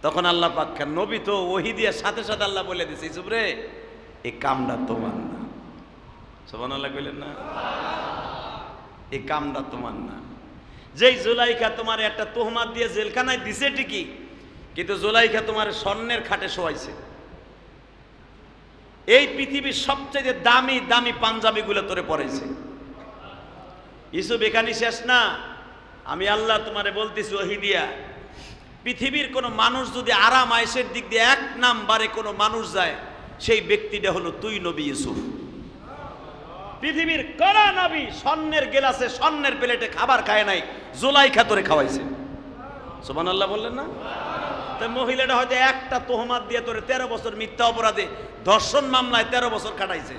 তখন আল্লাহ পাক নবী তো ওহী দিয়ে সাথে সাথে আল্লাহ বলে দিয়েছে, ইউসুফ রে এই কামটা তোমার না। সুবহানাল্লাহ কইলেন না? এই কামটা তোমার না। যেই জুলাইখা তোমার একটা তোহমাত দিয়ে জেলখানায় দিছে ঠিকই, কিন্তু জুলাইখা তোমার স্বর্ণের খাটে শোয়াইছে। এই পৃথিবীর সবচেয়ে দামি দামি পাঞ্জাবিগুলো তোরে পরাইছে। ইউসুফ এখানে শেষ না, আমি আল্লাহ তোমারে বলতেছি ওহী দিয়া, পৃথিবীর কোনো মানুষ যদি আরাম আয়েশের দিক দিয়ে 1 নম্বরে কোনো মানুষ যায়, সেই ব্যক্তিটা হলো তুই নবী ইউসুফ। পৃথিবীর কোন নবী স্বর্ণের গেলাসে স্বর্ণের প্লেটে খাবার খায় নাই, জুলাইখা তোরে খাওয়াইছে। সুবহানাল্লাহ বললেন না? তাই মহিলাটা হয়তো একটা তোহমাত দিয়ে তোরে 13 বছর মিথ্যা অপরাধে ধর্ষণ মামলায় 13 বছর কাটাইছে,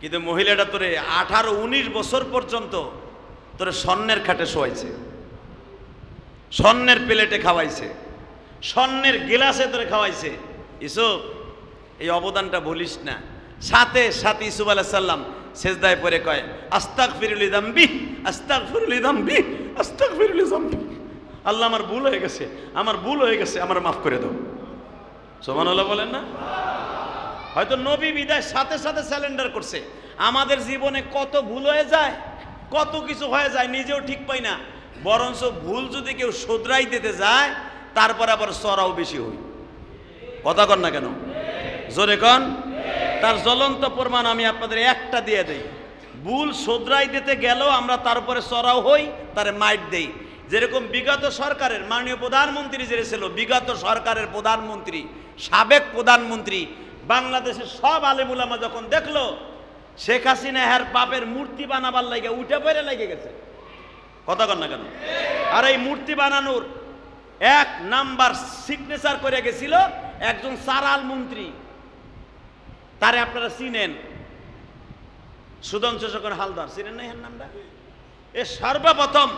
কিন্তু মহিলাটা তোরে 18-19 বছর পর্যন্ত তোরে স্বর্ণের খাটে শোয়াইছে, স্বর্ণের প্লেটে খাওয়াইছে, স্বর্ণের গিলাসে তোরে খাওয়াইছে। ইউসুফ এই অবদানটা বলিস না। সাথে সাথে ইউসুফ আলাইহিস সালাম সেজদায় পড়ে কয়, আস্তাগফিরু লিযামবি, আস্তাগফিরু লিযামবি, আস্তাগফিরু লিযামবি। আল্লাহ আমার ভুল হয়ে গেছে, আমার ভুল হয়ে গেছে, আমার মাফ করে দাও। সুবহানাল্লাহ বলেন না? হয়তো নবী বিদায় সাথে সাথে স্যালেন্ডার করছে। আমাদের জীবনে কত ভুল হয়ে যায়, কত কিছু হয়ে যায়, নিজেও ঠিক পাই না। বরঞ্চ ভুল যদি কেউ শোধরাই দিতে যায়, তারপর আবার সরাও বেশি হই। কথা কন না কেন? জোরে কন। তার জ্বলন্ত প্রমাণ আমি আপনাদের একটা দিয়ে দেই। ভুল শোধরাই দিতে গেলেও আমরা তার উপরে চড়াও হই, তারে মাইট দেই। যেরকম বিগত সরকারের মাননীয় প্রধানমন্ত্রী যে ছিল, বিগত সরকারের প্রধানমন্ত্রী, সাবেক প্রধানমন্ত্রী, বাংলাদেশের সব আলেম উলামা যখন দেখলো শেখ হাসিনা হ্যার বাপের মূর্তি বানাবার লাগে উঠে পড়ে লেগে গেছে। কথা কন না কেন? আর এই মূর্তি বানানোর এক নাম্বার সিগনেচার করে গেছিল একজন সারাল মন্ত্রী, তারে আপনারা চিনেন, সুধাংশু শেখর হালদার, চিনেন না এর নামটা? এ সর্বপ্রথম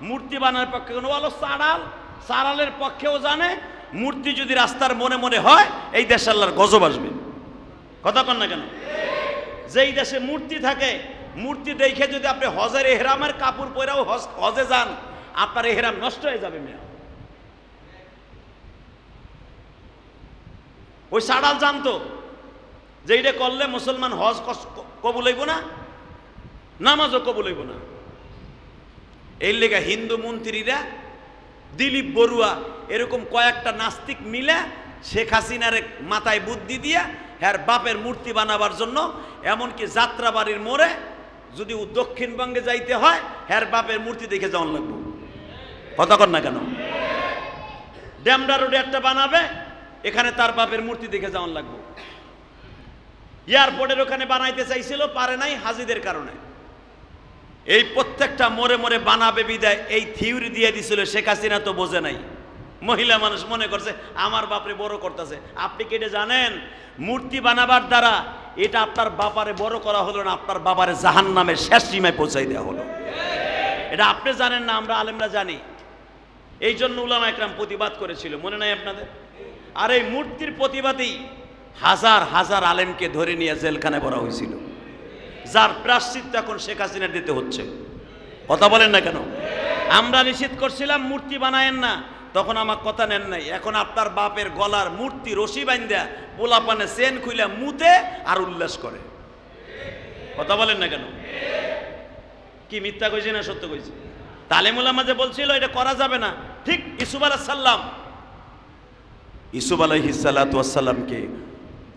মূর্তি বানানোর পক্ষে কোনো বলো সারাল, সারালের পক্ষেও জানে মূর্তি যদি রাস্তার মনে মনে হয় এই দেশে আল্লাহর গজব আসবে। কথা কন না কেন? যেই দেশে মূর্তি থাকে, মূর্তি দেখে যদি আপনি হজের এহরামের কাপড় পরেও হজে যান, আপনার এহরাম নষ্ট হয়ে যাবে। মেয়া ওই সাড়াল জানতো যে এটা করলে মুসলমান হজ কবুল হইব না, নামাজও কবুল হইব না। এই লেগা হিন্দু মন্ত্রীরা, দিলীপ বড়ুয়া এরকম কয়েকটা নাস্তিক মিলে শেখ হাসিনার মাথায় বুদ্ধি দিয়া হ্যার বাপের মূর্তি বানাবার জন্য, এমনকি যাত্রাবাড়ির মোড়ে যদি দক্ষিণবঙ্গে যাইতে হয় হ্যার বাপের মূর্তি দেখে যাওয়ান লাগবো। কথা কর না কেন? ড্যামরা রোডে একটা বানাবে, এখানে তার বাপের মূর্তি দেখে যাওয়ান লাগবো। এয়ারপোর্টের ওখানে বানাইতে চাইছিল, পারে নাই হাজিদের কারণে। এই প্রত্যেকটা মোড়ে মোড়ে বানাবে বিদায় এই থিওরি দিয়ে দিছিল। শেখ হাসিনা তো বোঝে নাই, মহিলা মানুষ মনে করছে আমার বাপরে বড় করতেছে। আপনি কি এটা জানেন? মূর্তি বানাবার দ্বারা এটা আপনার বাপারে বড় করা হলো না, আপনার বাবারে জাহান্নামের শেষ সীমায় পৌঁছাই দেওয়া হলো। এটা আপনি জানেন না, আমরা আলেমরা জানি। এই জন্য উলামা একরাম প্রতিবাদ করেছিল, মনে নাই আপনাদের? আর এই মূর্তির প্রতিবাদেই হাজার হাজার আলেমকে ধরে নিয়ে জেলখানায় ভরা হয়েছিল, যার প্রায়শ্চিত্ত এখন শেখ হাসিনা দিতে হচ্ছে। কথা বলেন না কেন? আমরা নিষেধ করছিলাম মূর্তি বানায়েন না, তখন আমার কথা নেন নাই। এখন আপনার বাপের গলার মূর্তি রশি বান্ধা পোলাপানে চেন খুইলা মুতে আর উল্লাস করে। কথা বলেন না কেন? কি মিথ্যা কইছে না সত্য কইছে? তালিম উলামা যে বলছিল এটা করা যাবে না, ঠিক ইসুফ আলাইহিস সালাম, ইসুফ আলাইহিস সালাতু ওয়াস সালামকে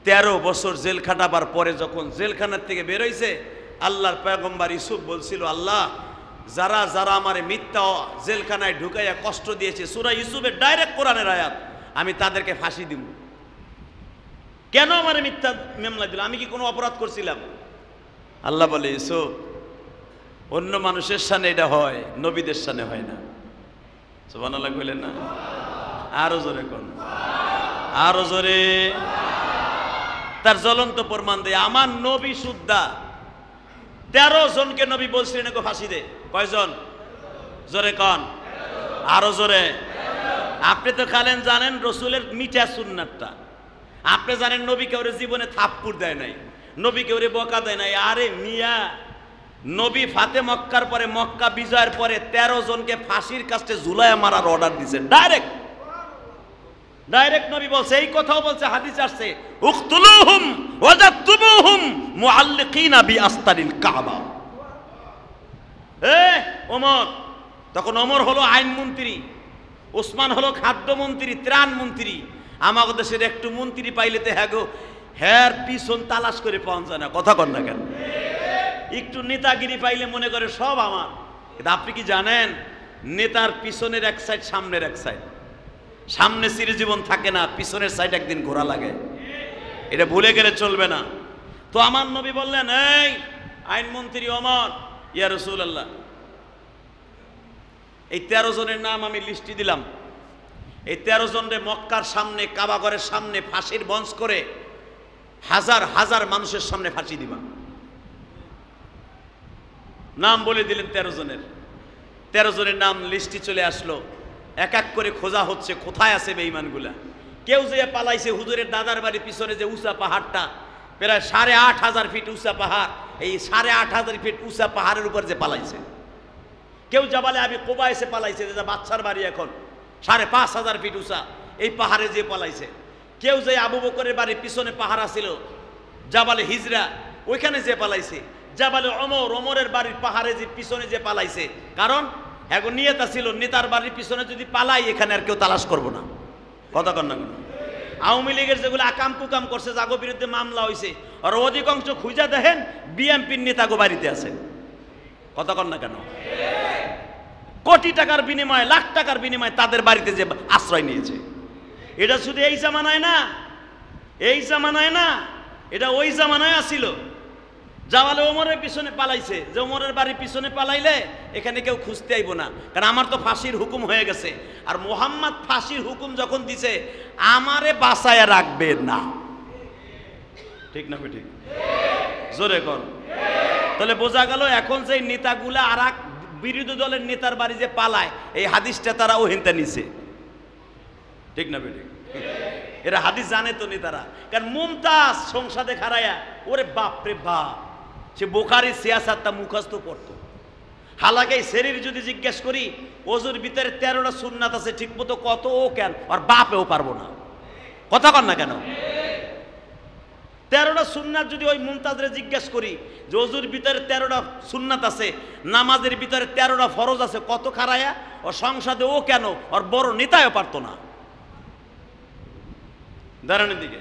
13 বছর জেল খাটাবার পরে যখন জেলখানার থেকে বের হইছে, আল্লাহর পয়গম্বর ইসুফ বলছিল, আল্লাহ যারা যারা আমারে মিথ্যা জেলখানায় ঢুকাইয়া কষ্ট দিয়েছে, সূরা ইউসুফের ডাইরেক্ট কোরআনের আয়াত, আমি তাদেরকে ফাঁসি দিব। কেন আমারে মিথ্যা মামলা দিল? আমি কি কোনো অপরাধ করছিলাম? আল্লাহ বলে, ইউসুফ অন্য মানুষের সামনে এটা হয়, নবীদের সামনে হয় না। সুবহানাল্লাহ কইলেন না? আরো জোরে কোন, আরো জোরে। তার জ্বলন্ত প্রমাণ দেয় আমার নবী সুদ্ধা 13 জনকে নবী বলছিলেন একে ফাঁসি দে। কয়জন? জোরে কন, আরো জোরে। আপনি তো খালেন জানেন রসুলের মিঠা সুন্নাতটা, আপনি জানেন নবী কেউরে জীবনে থাপ্পড় দেয় নাই, নবী কেউরে বকা দেয় নাই। আরে মিয়া, নবী ফাতে মক্কার পরে, মক্কা বিজয়ের পরে 13 জনকে ফাঁসির কাছে ঝুলাইয়া মারার অর্ডার দিয়েছেন ডাইরেক্ট। ডাইরেক্ট নবী বলছে, এই কথাও বলছে, হাদিস আসছে, উকতুলুহুম ওয়াজাতুমুহুম মুআল্লিকিনা বিআস্তারিল কাবা। ওমর, তখন ওমর হলো আইন মন্ত্রী, ওসমান হলো খাদ্য মন্ত্রী, ত্রাণ মন্ত্রী। আমাদের দেশের একটু মন্ত্রী পাইলেতে হ্যাঁ গো, হ্যার পিছন তালাশ করে পাওয়া যায় না। কথা কন না কেন? একটু নেতাগিরি পাইলে মনে করে সব আমার। কিন্তু আপনি কি জানেন নেতার পিছনের এক সাইড, সামনের এক সাইড। সামনে চিরজীবন থাকে না, পিছনের সাইড একদিন ঘোরা লাগে, এটা ভুলে গেলে চলবে না। তো আমার নবী বললেন, এই আইনমন্ত্রী ওমর, ইয়া রাসূলুল্লাহ, এই 13 জনের নাম আমি লিস্টি দিলাম। এই 13 জনের মক্কার সামনে, কাবা ঘরের সামনে ফাঁসির মঞ্চ করে হাজার হাজার মানুষের সামনে ফাঁসি দিবা। নাম বলে দিলেন 13 জনের। 13 জনের নাম লিস্টি চলে আসলো, এক এক করে খোঁজা হচ্ছে কোথায় আছে বেঈমানগুলা। কেউ যে পালাইছে হুজুরের দাদার বাড়ির পিছনে যে উঁচা পাহাড়টা, প্রায় 8500 ফিট উঁচা পাহাড়, এই 8500 ফিট উঁচা পাহাড়ের উপর যে পালাইছে। কেউ জাবালে আবি কোবা এসে পালাইছে, যে বাচ্চার বাড়ি এখন 5500 ফিট উঁচা, এই পাহাড়ে যে পালাইছে। কেউ যে আবু বকরের বাড়ির পিছনে পাহাড় ছিল জাবালে হিজরা, ওইখানে যে পালাইছে। জাবালে ওমর, ওমরের বাড়ির পাহাড়ে যে পিছনে যে পালাইছে, কারণ এখন নিয়ত ছিল নেতার বাড়ির পিছনে যদি পালাই এখানে আর কেউ তালাশ করবো না। কথা কন না কেন? আওয়ামী লীগের যেগুলো আকাম কুকাম করছে, যাগো বিরুদ্ধে মামলা হয়েছে, আর অধিকাংশ খুঁজা দেখেন বিএমপির নেতাগো বাড়িতে আছে। কথা কন না কেন? কোটি টাকার বিনিময়ে, লাখ টাকার বিনিময়ে তাদের বাড়িতে যে আশ্রয় নিয়েছে। এটা শুধু এই জামানায় না, এই জামানায় না, এটা ওই জামানায় আসিল। জাওয়ালে ওমরের পিছনে পালাইছে, যে ওমরের বাড়ির পিছনে পালাইলে এখানে কেউ খুঁজতে আইব না, কারণ আমার তো ফাঁসির হুকুম হয়ে গেছে। আর মোহাম্মদ ফাঁসির হুকুম যখন দিছে, আমারে বাঁচায়া রাখবে না। ঠিক না ঠিক? জোরে কর। তাহলে বোঝা গেল এখন যে নেতাগুলা আর এক বিরোধী দলের নেতার বাড়ি যে পালায়, এই হাদিসটা তারা ওহিনতে নিছে। ঠিক না ঠিক? এরা হাদিস জানে তো নেতারা। কারণ মুমতাজ সংসদে খাড়ায়া, ওরে বাপ রে বাপ, সে বুখারী সিয়াসাতটা মুখস্থ পড়তো। হালাকে শরীর যদি জিজ্ঞেস করি, ওজুর ভিতরে 13টা সুন্নাত আছে, ঠিক মতো কত ও কেন, আর বাপেও পারবো না। কথা কন না কেন? 13টা সুন্নাত যদি ওই মুমতাজরে জিজ্ঞেস করি যে ওজুর ভিতরে 13টা সুন্নাত আছে, নামাজের ভিতরে 13টা ফরজ আছে, কত খাড়ায়া, ও সংসদে ও কেন, আর বড় নেতাও পারতো না। দাঁড়ানোর দিকে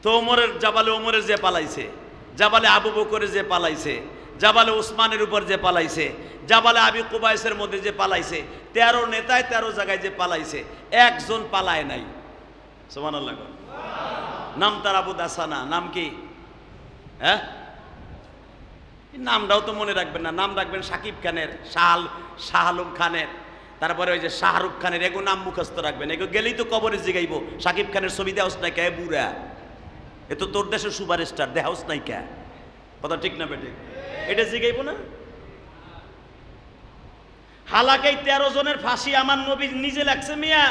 তো ওমরের, জাবালে ওমরের যে পালাইছে, জাবালে আবু বকরের যে পালাইছে, জাবালে উসমানের উপর যে পালাইছে, জাবালে আবি কুবাইসের মধ্যে যে পালাইছে, 13 নেতায় 13 জায়গায় যে পালাইছে, একজন পালায় নাই। সুবহানাল্লাহ। নাম তার আবু দাসানা। নাম কি? হ্যাঁ, নামটাও তো মনে রাখবেন না। নাম রাখবেন সাকিব খানের, শাহ আলম খানের, তারপরে ওই যে শাহরুখ খানের, এগো নাম মুখস্থ রাখবেন। এগো গেলেই তো কবরে জিগাইব, সাকিব খানের ছবি দেওয়াস নাই কে বুড়া, এ তো তোর দেশের সুপারস্টার, দেহাউস নাই কে। কথা ঠিক না বেটে? এটা জিগাইব না? হালাকেই 13 জনের ফাঁসি আমার নবী নিজে লাগছে মিয়া।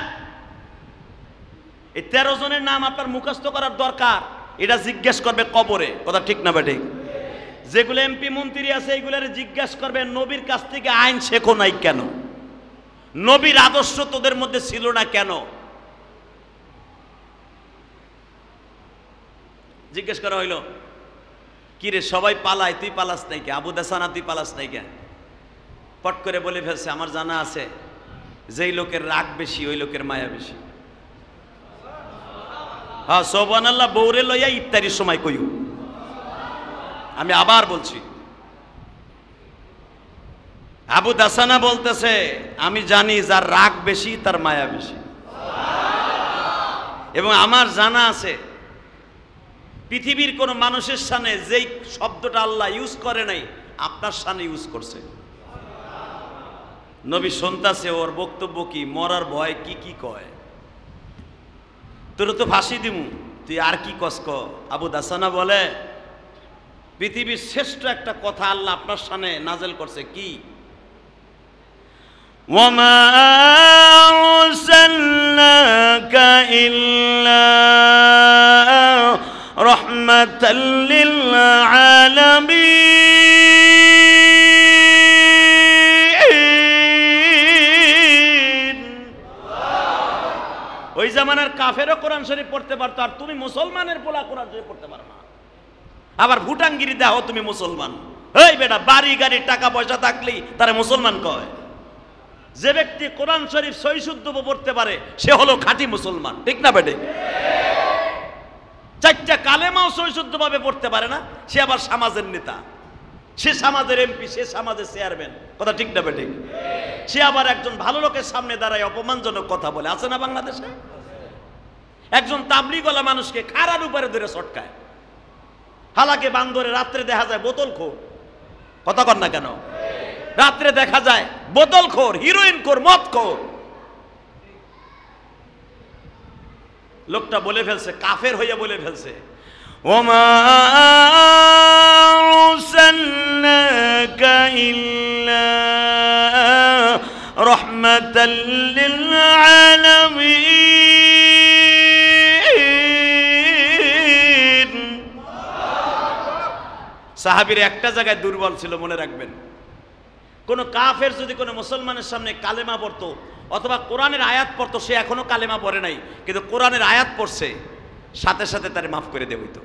এই 13 জনের নাম আপনার মুখস্থ করার দরকার, এটা জিজ্ঞেস করবে কবরে। কথা ঠিক না বেটে? যেগুলো এমপি মন্ত্রী আছে, এইগুলোর জিজ্ঞেস করবে নবীর কাছ থেকে আইন শেখো নাই কেন, নবীর আদর্শ তোদের মধ্যে ছিল না কেন। জিজ্ঞেস করা হইল, কি রে সবাই পালায়, তুই পালাস নাই কে? আবু দাসানা তুই পালাস নাই কে? পট করে বলে ফেলছে, আমার জানা আছে যেই লোকের রাগ বেশি ওই লোকের মায়া বেশি। হ্যাঁ, সুবহানাল্লাহ। বৌরে লইয়া ইফতারির সময় কইও। আমি আবার বলছি, আবু দাসানা বলতেছে, আমি জানি যার রাগ বেশি তার মায়া বেশি। এবং আমার জানা আছে পৃথিবীর কোন মানুষের সামনে যেই শব্দটা আল্লাহ ইউজ করে নাই, আপনার সামনে ইউজ করছে। নবী শুনতাছে, ওর বক্তব্য কি, মরার ভয় কি কি কয়। তোর তো ফাঁসি দিমু, তুই আর কি কষ্ট। আবু দাসানা বলে, পৃথিবীর শ্রেষ্ঠ একটা কথা আল্লাহ আপনার সামনে নাজেল করছে। কি? ওয়ামা আরসালনাকা ইল্লা রাহমাতাল লিল আলামিন। ওই জামানার কাফেরও কোরআন শরীফ পড়তে পারতো, আর তুমি মুসলমানের পোলা কোরআন শরীফ পড়তে পারো না। আবার ভুটানগিরি দেহ তুমি মুসলমান। এই বেটা, বাড়ি গাড়ি টাকা পয়সা থাকলেই তারা মুসলমান কয়। যে ব্যক্তি কোরআন শরীফ সহি শুদ্ধ পড়তে পারে সে হলো খাঁটি মুসলমান। ঠিক না বেটে? 4টা কালেমাও সহি শুদ্ধ ভাবে পড়তে পারে না, সে আবার সমাজের নেতা, সে সমাজের এমপি, সে সমাজের চেয়ারম্যান। কথা ঠিক না বেটে? সে আবার একজন ভালো লোকের সামনে দাঁড়ায় অপমানজনক কথা বলে। আছে না বাংলাদেশে? একজন তাবলীগওয়ালা মানুষকে খাড়ার উপরে ধরে ছটকায়। হালাকে বান্দরে রাত্রে দেখা যায় বোতল খোর। কথা কর না কেন? রাত্রে দেখা যায় বোতল খোর, হিরোইন খোর, মদ খোর। লোকটা বলে ফেলছে, কাফের হইয়া বলে ফেলছে, ওমা আরসালনাকা ইল্লা রাহমাতাল লিল আলামিন। সাহাবীর একটা জায়গায় দুর্বল ছিল, মনে রাখবেন। কোন কাফের যদি কোনো মুসলমানের সামনে কালেমা পড়তো অথবা কোরআনের আয়াত পড়তো, সে এখনো কালেমা পড়ে নাই, কিন্তু কোরআনের আয়াত পড়ছে, সাথে সাথে তারে মাফ করে দেব হইতো।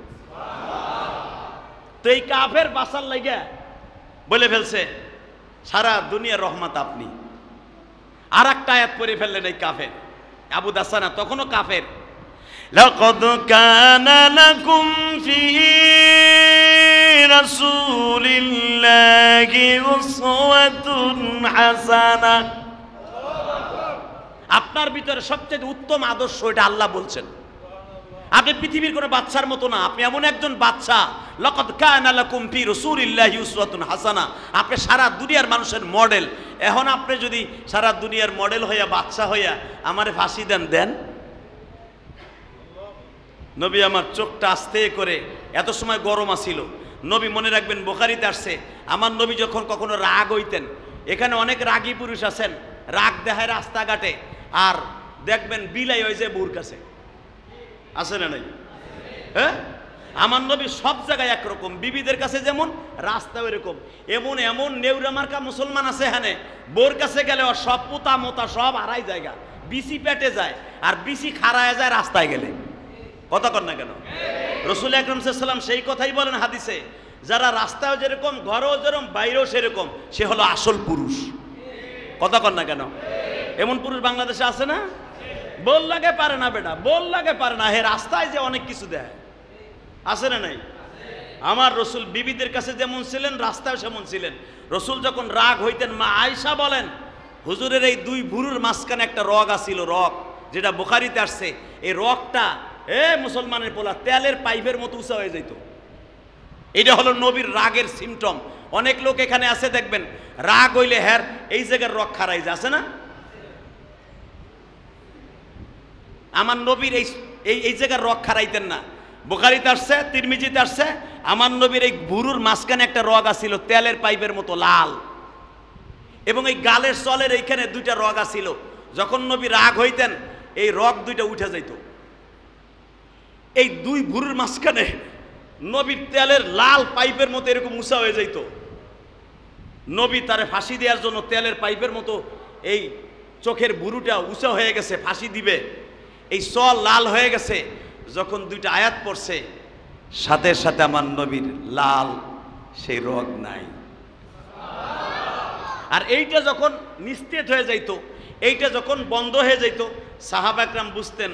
তো এই কাফের বাসার লাইগা বলে ফেলছে, সারা দুনিয়ার রহমত আপনি। আর একটা আয়াত পড়ে ফেললেন এই কাফের, আবু দাসানা তখনও কাফের। লাকাদ কানা লাকুম ফি রাসূলিল্লাহি উসওয়াতুন হাসানাহ। আপনার ভিতরে সবচেয়ে উত্তম আদর্শ এটা আল্লাহ বলছেন। আপনি পৃথিবীর কোনো বাচ্চার মতো না, আপনি এমন একজন বাচ্চা। লাকাদ কানা লাকুম ফি রাসূলিল্লাহি উসওয়াতুন হাসানাহ, আপনি সারা দুনিয়ার মানুষের মডেল। এখন আপনি যদি সারা দুনিয়ার মডেল হইয়া বাচ্চা হইয়া আমারে ফাঁসি দেন। নবী আমার চোখটা আস্তে করে, এত সময় গরম আসিল। নবী মনে রাখবেন বুখারীতে আসছে, আমার নবী যখন কখনো রাগ হইতেন, এখানে অনেক রাগী পুরুষ আছেন, রাগ দেখায় রাস্তাঘাটে, আর দেখবেন বিলাই হয়ে যায় বউর কাছে, আছে না নাই? হ্যাঁ, আমার নবী সব জায়গায় একরকম, বিবিদের কাছে যেমন, রাস্তা ওইরকম। এমন নেউরা মার্কা মুসলমান আছে এখানে, বউর কাছে গেলে ওর সব পোতা মোতা সব হারাই জায়গা, বিসি পেটে যায়, আর বিসি খাড়ায় যায় রাস্তায় গেলে। কথা কর না কেন? রাসূল আকরাম সাল্লাল্লাহু আলাইহি ওয়াসাল্লাম সেই কথাই বলেন হাদিসে, যারা রাস্তায় যেরকম ঘরেও যেরকম বাইরেও সেরকম, সে হলো আসল পুরুষ। কথা কর না কেন? এমন পুরুষ বাংলাদেশে আছে না? বল লাগে পারে না বেটা, বল লাগে পারে না, হে রাস্তায় যে অনেক কিছু দেয়, আছে না নাই? আমার রসুল বিবিদের কাছে যেমন ছিলেন, রাস্তায় সেমন ছিলেন। রসুল যখন রাগ হইতেন, মা আয়েশা বলেন, হুজুরের এই দুই ভুরুর মাঝখানে একটা রগ আছিল, রগ, যেটা বুখারীতে আসছে। এই রগটা মুসলমানের পোলা তেলের পাইপের মতো উঁচা হয়ে যেত। এটা হলো নবীর রাগের সিমটম। অনেক লোক এখানে আছে দেখবেন, রাগ হইলে হ্যার এই জায়গার রগ খারাই যায়, আছে না? আমার নবীর এই জায়গার রগ খারাইতেন না। বুখারীতে আসছে, তিরমিজিতে আসছে, আমার নবীর এই ভুরুর মাঝখানে একটা রগ আছিল, তেলের পাইপের মতো লাল, এবং এই গালের চলের এইখানে দুইটা রগ আছিল। যখন নবী রাগ হইতেন, এই রগ দুইটা উঠে যাইত। এই দুই ভুরুর মাঝখানে নবীর তেলের লাল পাইপের মতো এরকম উঁচা হয়ে যাইত। নবী তারে ফাঁসি দেওয়ার জন্য তেলের পাইপের মতো এই চোখের ভুরুটা উঁচা হয়ে গেছে, ফাঁসি দিবে, এই চল লাল হয়ে গেছে। যখন দুইটা আয়াত পড়ছে, সাথে সাথে আমার নবীর লাল সেই রগ নাই। আর এইটা যখন নিস্তেজ হয়ে যাইত, এইটা যখন বন্ধ হয়ে যাইত, সাহাবা একরাম বুঝতেন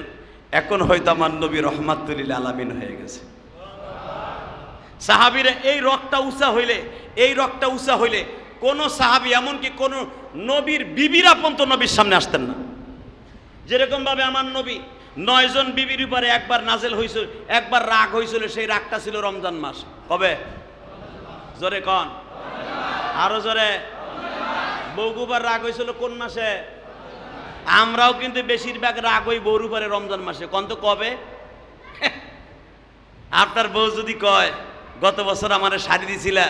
এখন হয়তো আমার নবী রহমাতুল লিল আলামিন হয়ে গেছে। সাহাবীরা এই রগটা উঁচা হইলে, এই রগটা উঁচা হইলে কোন সাহাবী, এমনকি কোন নবীর বিবিরা পর্যন্ত নবীর সামনে আসতেন না। যেরকম ভাবে আমার নবী 9 জন বিবির উপরে একবার নাজেল হয়েছিল, একবার রাগ হয়েছিল, সেই রাগটা ছিল রমজান মাস। কবে? জোরে কন, আরো জোরে। বউগুবার রাগ হয়েছিল কোন মাসে? আমরাও কিন্তু বেশিরভাগ রাগ হই বউর উপরে রমজান মাসে। কন তো কবে? আপনার বউ যদি কয় গত বছর আমার শাড়ি দিছিলা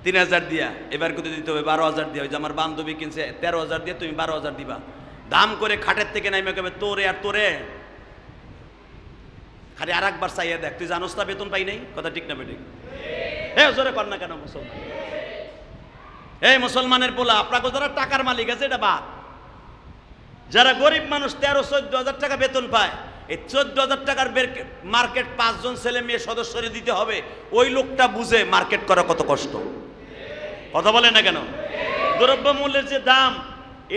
3000 দিয়া, এবার কত দিতে হবে? 12000 দিয়া। ওই যে আমার বান্ধবী কিনছে 13000 দিয়ে, তুমি 12000 দিবা। দাম করে খাটের থেকে নাইমে কবে তোরে আর তোরে, খালি আর একবার চাইয়া দেখ, তুই জানোস না বেতন পাই নাই। কথা ঠিক না বেঠিক? হ্যাঁ, জোরে কর না কেন মুসলমান? এই মুসলমানের পোলা, আপনাকে যারা টাকার মালিক আছে এটা বাদ। যারা গরিব মানুষ 13-14 হাজার টাকা বেতন পায়, এই 14,000 টাকার মার্কেট 5 জন ছেলে মেয়ে সদস্যরে দিতে হবে, ওই লোকটা বুঝে মার্কেট করা কত কষ্ট। কথা বলে না কেন? দ্রব্য মূল্যের যে দাম,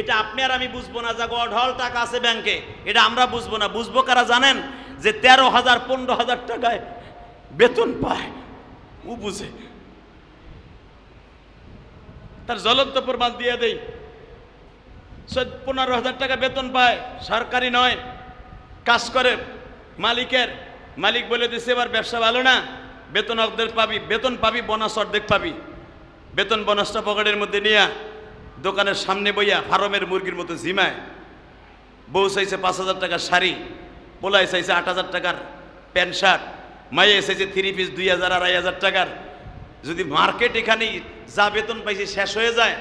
এটা আপনি আর আমি বুঝবো না। যা অঢল টাকা আছে ব্যাংকে, এটা আমরা বুঝবো না। বুঝবো কারা জানেন? যে 13,000 15,000 টাকায় বেতন পায়, ও বুঝে। তার জ্বলন্ত প্রমাণ দিয়ে দেই, 15,000 টাকা বেতন পায়, সরকারি নয়, কাজ করে মালিক বলে দিছে এবার ব্যবসা ভালো না, বেতন অর্ধেক পাবি, বেতন পাবি, বোনাস অর্ধেক পাবি। বেতন বোনাসটা পকেটের মধ্যে নিয়ে দোকানের সামনে বইয়া ফার্মের মুরগির মতো ঝিমায়। বউ চাইছে 5,000 টাকার শাড়ি, পোলাই চাইছে 8,000 টাকার প্যান্ট শার্ট, মাইয়ে চাইছে 3 পিস 2,000 2,500 টাকার। যদি মার্কেট এখানে যা বেতন পাইছে শেষ হয়ে যায়,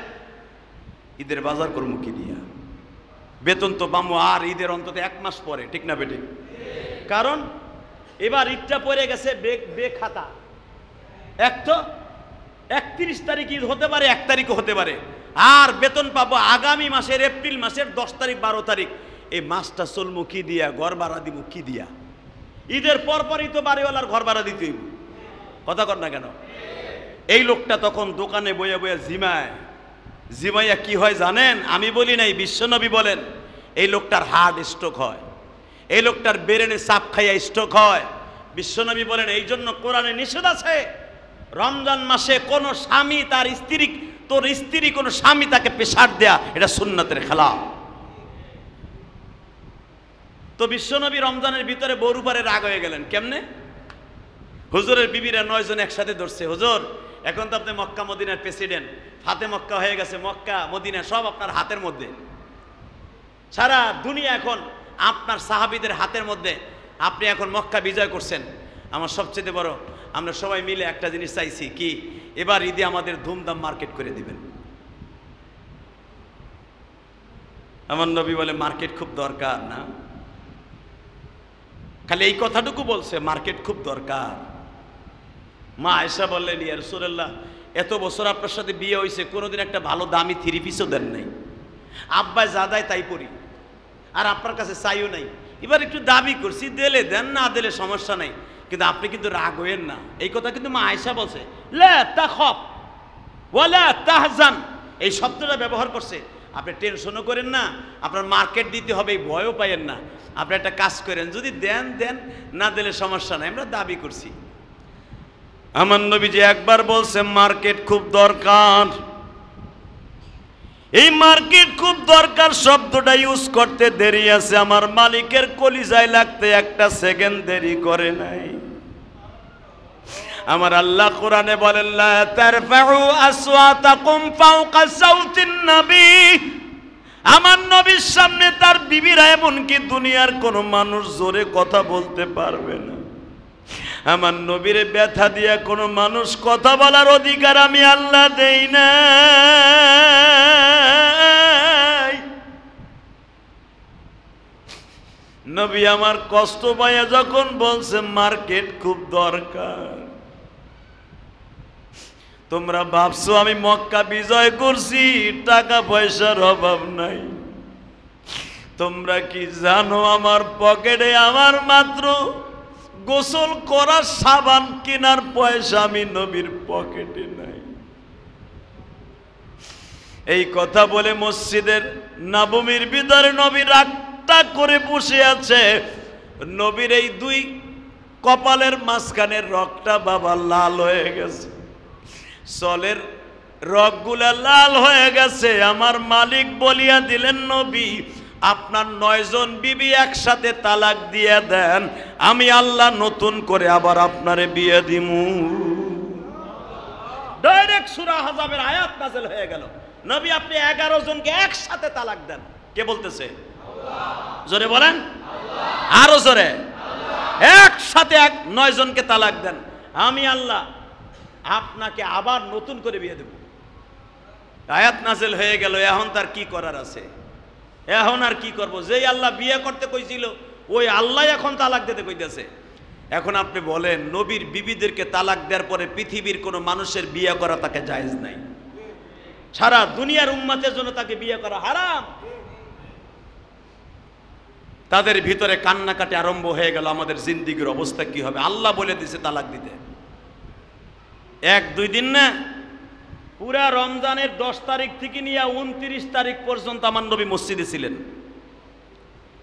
ঈদের বাজার করবো কি দিয়া? বেতন তো পাবো আর ঈদের অন্তত 1 মাস পরে, ঠিক না বেটি? কারণ এবার ঈদটা পড়ে গেছে বেখাতা। এক তো 31 তারিখ ঈদ হতে পারে, 1 তারিখও হতে পারে, আর বেতন পাবো আগামী মাসের এপ্রিল মাসের 10 তারিখ 12 তারিখ। এই মাসটা চলবো কি দিয়া? ঘর ভাড়া দিব কি দিয়া? ঈদের পরপরই তো বাড়িওয়ালার ঘর ভাড়া দিতে হইব। কথা কর না কেন? এই লোকটা তখন দোকানে বইয়া বইয়া জিমাইয়া কি হয় জানেন? আমি বলি নাই, বিশ্বনবী বলেন এই লোকটার হার্ট স্ট্রোক হয়। এই লোকটার ব্রেনে চাপ খাইয়া স্ট্রোক হয়। বিশ্বনবী বলেন এই জন্য কোরআনে নিষেধ আছে রমজান মাসে কোন স্বামী তার স্ত্রী, তোর স্ত্রী কোন স্বামী তাকে প্রেসার দেয়া, এটা সুন্নতের খেলাফ। তো বিশ্বনবী রমজানের ভিতরে বউর উপরে রাগ হয়ে গেলেন কেমনে? হুজুরের বিবিরা 9 জন একসাথে ধরছে, হুজুর এখন তো আপনি মক্কা মদিনার প্রেসিডেন্ট, হাতে মক্কা হয়ে গেছে, মক্কা মদিনা সব আপনার হাতের মধ্যে, সারা দুনিয়া এখন আপনার সাহাবীদের হাতের মধ্যে, আপনি এখন মক্কা বিজয় করছেন। আমার সবচেয়ে বড়, আমরা সবাই মিলে একটা জিনিস চাইছি কি, এবার ঈদে আমাদের ধুমধাম মার্কেট করে দিবেন। আমার নবী বলে মার্কেট খুব দরকার না, খালি এই কথাটুকু বলছে মার্কেট খুব দরকার। মা আয়েশা বললেন ইয়া রাসূলুল্লাহ এত বছর আপনার সাথে বিয়ে হয়েছে, কোনোদিন একটা ভালো দামি 3 পিসও দেন নাই, আব্বাই যা দেয় তাই পরি, আর আপনার কাছে চাইও নাই, এবার একটু দাবি করছি, দিলে দেন না দিলে সমস্যা নাই, কিন্তু আপনি কিন্তু রাগ হইেন না। এই কথা কিন্তু মা আয়েশা বলছে, লা তাখাফ ওয়ালা তাহজান, এই শব্দটা ব্যবহার করছে। আপনি টেনশনও করেন না, আপনার মার্কেট দিতে হবে এই ভয়ও পাইয়েন না, আপনি একটা কাজ করেন, যদি দেন দেন, না দিলে সমস্যা নাই, আমরা দাবি করছি। আমার নবী যে একবার বলছে মার্কেট খুব দরকার, এই মার্কেট খুব দরকার শব্দটা ইউজ করতে দেরি আছে, আমার মালিকের কলিজায় লাগতে একটা সেকেন্ড দেরি করে নাই। আমার আল্লাহ কোরআনে বলেন লা তারফাউ আসওয়াতাকুম ফাওকা সাউতিন নবী, আমার নবীর সামনে তার বিবিরা এমনকি দুনিয়ার কোনো মানুষ জোরে কথা বলতে পারবে না। আমার নবীরে ব্যথা দিয়া কোনো মানুষ কথা বলার অধিকার আমি আল্লাহ দেই না। নবী আমার কষ্ট পাইয়া যখন বলছে মার্কেট খুব দরকার, তোমরা ভাবছো আমি মক্কা বিজয় করছি, টাকা পয়সার অভাব নাই, তোমরা কি জানো আমার পকেটে আমার মাত্র গোসল করার সাবান কেনার পয়সা আমি নবীর পকেটে নাই। এই কথা বলে মসজিদের নববীর ভিতরে নবী রাগটা করে বসে আছে। নবীর এই 2 কপালের মাঝখানের রগটা বাবা লাল হয়ে গেছে, চলের রগগুলা লাল হয়ে গেছে। আমার মালিক বলিয়া দিলেন নবী আপনার 9 জন বিবি একসাথে তালাক দিয়ে দেন, আমি আল্লাহ নতুন করে আবার আপনারে বিয়ে দিমু। ডাইরেক্ট সূরা আহজাবের আয়াত নাযিল হয়ে গেল, নবী আপনি 11 জনকে একসাথে তালাক দেন। কে বলতেছে? আল্লাহ। জোরে বলেন আল্লাহ। আরো জোরে আল্লাহ। একসাথে 9 জনকে তালাক দেন, আমি আল্লাহ আপনাকে আবার নতুন করে বিয়ে দেব। আয়াত নাযিল হয়ে গেল, এখন তার কি করার আছে? এখন আর কি করব? যেই আল্লাহ বিয়ে করতে কইছিল ওই আল্লাহ এখন তালাক দিতে কইতেছে। এখন আপনি বলেন নবীর বিবিদেরকে তালাক দেওয়ার পরে পৃথিবীর কোনো মানুষের বিয়ে করা তাকে জায়েজ নাই, সারা দুনিয়ার উম্মতের জন্য তাকে বিয়ে করা হারাম। তাদের ভিতরে কান্নাকাটি আরম্ভ হয়ে গেল, আমাদের জিন্দেগির অবস্থা কি হবে? আল্লাহ বলে দিয়েছে তালাক দিতে। 1-2 দিন না, পুরা রমজানের 10 তারিখ থেকে নিয়ে 29 তারিখ পর্যন্ত আমার নবী মসজিদে ছিলেন,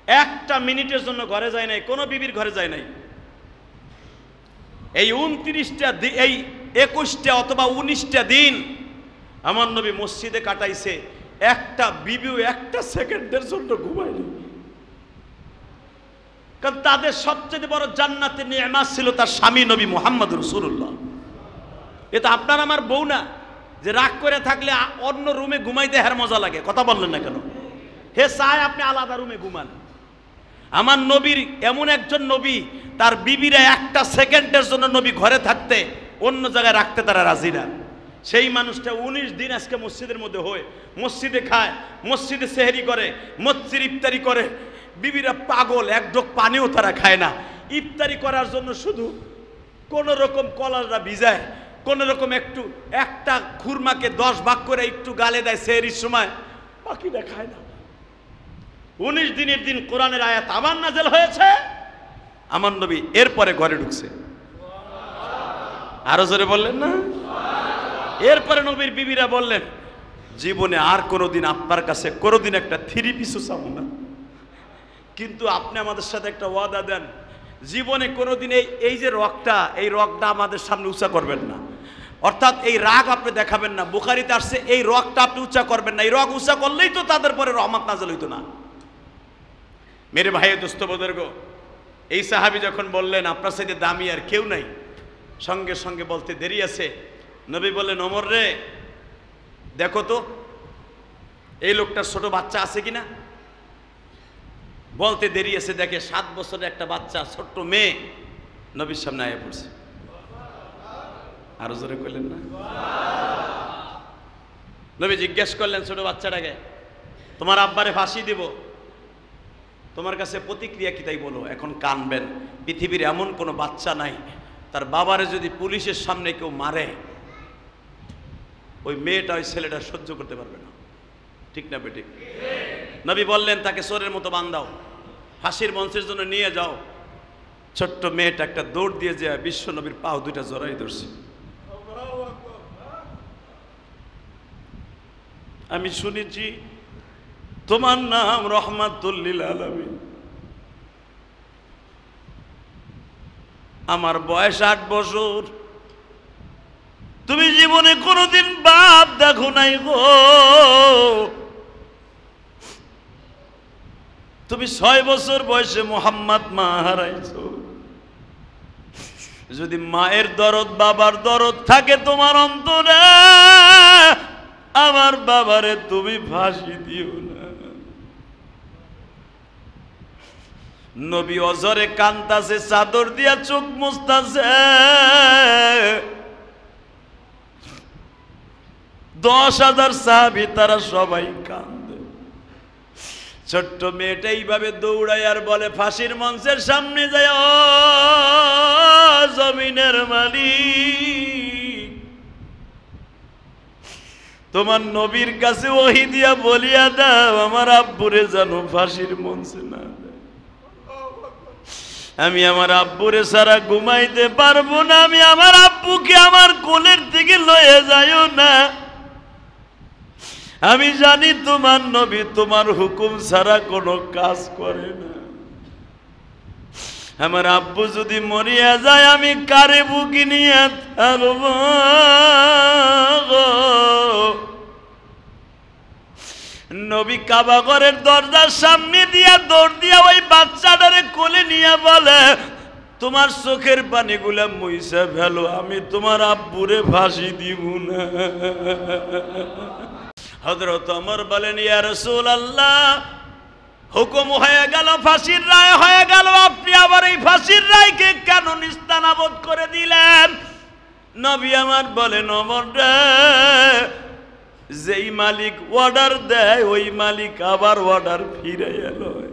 একটা মিনিটের জন্য ঘরে যায় নাই, কোনো বিবির ঘরে যায় নাই। এই 29টা এই 21টা অথবা 19টা দিন আমার নবী মসজিদে কাটাইছে, একটা বিবিও একটা সেকেন্ডের জন্য ঘুমায়নি। কারণ তাদের সবচেয়ে বড় জান্নাতের নিয়ামত ছিল তার স্বামী নবী মুহাম্মদ রাসূলুল্লাহ। এটা আপনার আমার বউ না যে রাগ করে থাকলে অন্য রুমে ঘুমাইতে হের মজা লাগে। কথা বললেন না কেন? হে চায় আপনি আলাদা রুমে ঘুমান। আমার নবীর এমন একজন নবী, তার বিবিরা একটা সেকেন্ডের জন্য নবী ঘরে থাকতে অন্য জায়গায় রাখতে তারা রাজি না। সেই মানুষটা 19 দিন আজকে মসজিদের মধ্যে হয়, মসজিদে খায়, মসজিদে সেহরি করে, মসজিদ ইফতারি করে। বিবিরা পাগল, এক ঢোক পানিও তারা খায় না। ইফতারি করার জন্য শুধু কোন রকম কলাটা ভিজায়, কোন রকম একটু একটা খুরমাকে 10 ভাগ করে একটু গালে দেয় সেহরির সময়, বাকিটা খায় না। 19 দিনের দিন কোরআনের আয়াত আবার নাযিল হয়েছে, আমার নবী এরপরে ঘরে ঢুকছে। আরো জোরে বললেন না? এরপরে নবীর বিবিরা বললেন জীবনে আর কোনোদিন আপনার কাছে কোনোদিন একটা 3 পিসও চাবো না, কিন্তু আপনি আমাদের সাথে একটা ওয়াদা দেন, জীবনে কোনোদিন এই যে এই রগটা আমাদের সামনে উঁচা করবেন না, অর্থাৎ এই রাগ আপনি দেখাবেন না। বুখারীতে আসছে এই রগটা আপনি উঁচা করবেন না, এই রগ উঁচা করলেই তো তাদের পরে রহমত নাযিল হইতো না। মেরে ভাই দোস্ত বুজুর্গ, এই সাহাবী যখন বললেন আপনার সাথে দামি আর কেউ নাই, সঙ্গে সঙ্গে বলতে দেরি আছে। নবী বললেন, ওমর রে দেখো তো এই লোকটার ছোট বাচ্চা আছে কিনা। বলতে দেরি আছে, দেখে 7 বছরের একটা বাচ্চা, ছোট্ট মেয়ে নবীর সামনে আয়া পড়ছে। আরো জোরে কইলেন না? নবী জিজ্ঞেস করলেন ছোট বাচ্চাটাকে, তোমার আব্বারে ফাঁসি দিব, তোমার কাছে প্রতিক্রিয়া কি তাই বলো। এখন কানবেন, পৃথিবীর এমন কোনো বাচ্চা নাই তার বাবারে যদি পুলিশের সামনে কেউ মারে ওই মেয়েটা ওই ছেলেটা সহ্য করতে পারবে না, ঠিক না বেঠিক? নবী বললেন তাকে চোরের মতো বান্ধাও, ফাঁসির মঞ্চের জন্য নিয়ে যাও। ছোট্ট মেয়েটা একটা দৌড় দিয়ে যায় বিশ্ব নবীর পাও দুইটা জড়াই ধরছে। আমি শুনেছি তোমার নাম রহমাতুল লিল আলামিন, আমার বয়স 8 বছর, তুমি জীবনে কোনোদিন বাপ দেখো নাই গো, তুমি 6 বছর বয়সে মুহাম্মদ মা হারাইছো। যদি মায়ের দরদ বাবার দরদ থাকে তোমার অন্তরে, আমার বাবারে তুমি ফাঁসি দিও না। নবী অজরে কান্তাছে, চাদর দিয়া চোখ মুছতাছে। 10,000 সাহাবী তারা সবাই কান্দে। ছোট্ট মেয়েটা এইভাবে দৌড়ায় আর বলে ফাঁসির মঞ্চের সামনে যায়, ও জমিনের মালিক, তোমার নবীর কাছে ওহী দিয়া বলিয়া দাও আমার আব্বুরে যেন ফাঁসির মঞ্চে না দেয়। আমি আমার আব্বুরে ছাড়া ঘুমাইতে পারবো না, আমি আমার আব্বুকে আমার কোলের থেকে লয়ে যাইও না। আমি জানি তোমার নবী তোমার হুকুম ছাড়া কোনো কাজ করে না। আমার আব্বু যদি মরিয়া যায় আমি কারে বুকি নিয়ে থাকব। নবী কাবা ঘরের দরজার সামনে দিয়া দৌড় দিয়া ওই বাচ্চাটারে কোলে নিয়ে বলে, তোমার চোখের পানিগুলা মুইসা ফেলো, আমি তোমার আব্বুরে ফাঁসি দিব না। হযরত ওমর বলেন, ইয়া রাসূলুল্লাহ, হুকুম হয়ে গেল, ফাঁসির রায় হয়ে গেল, আপনি আবার এই ফাঁসির রায়কে কেন নিস্তানাবুদ করে দিলেন? নবী আমার বলেন, ওমর রে, যেই মালিক অর্ডার দেয় ওই মালিক আবার অর্ডার ফিরাইয়া লয়।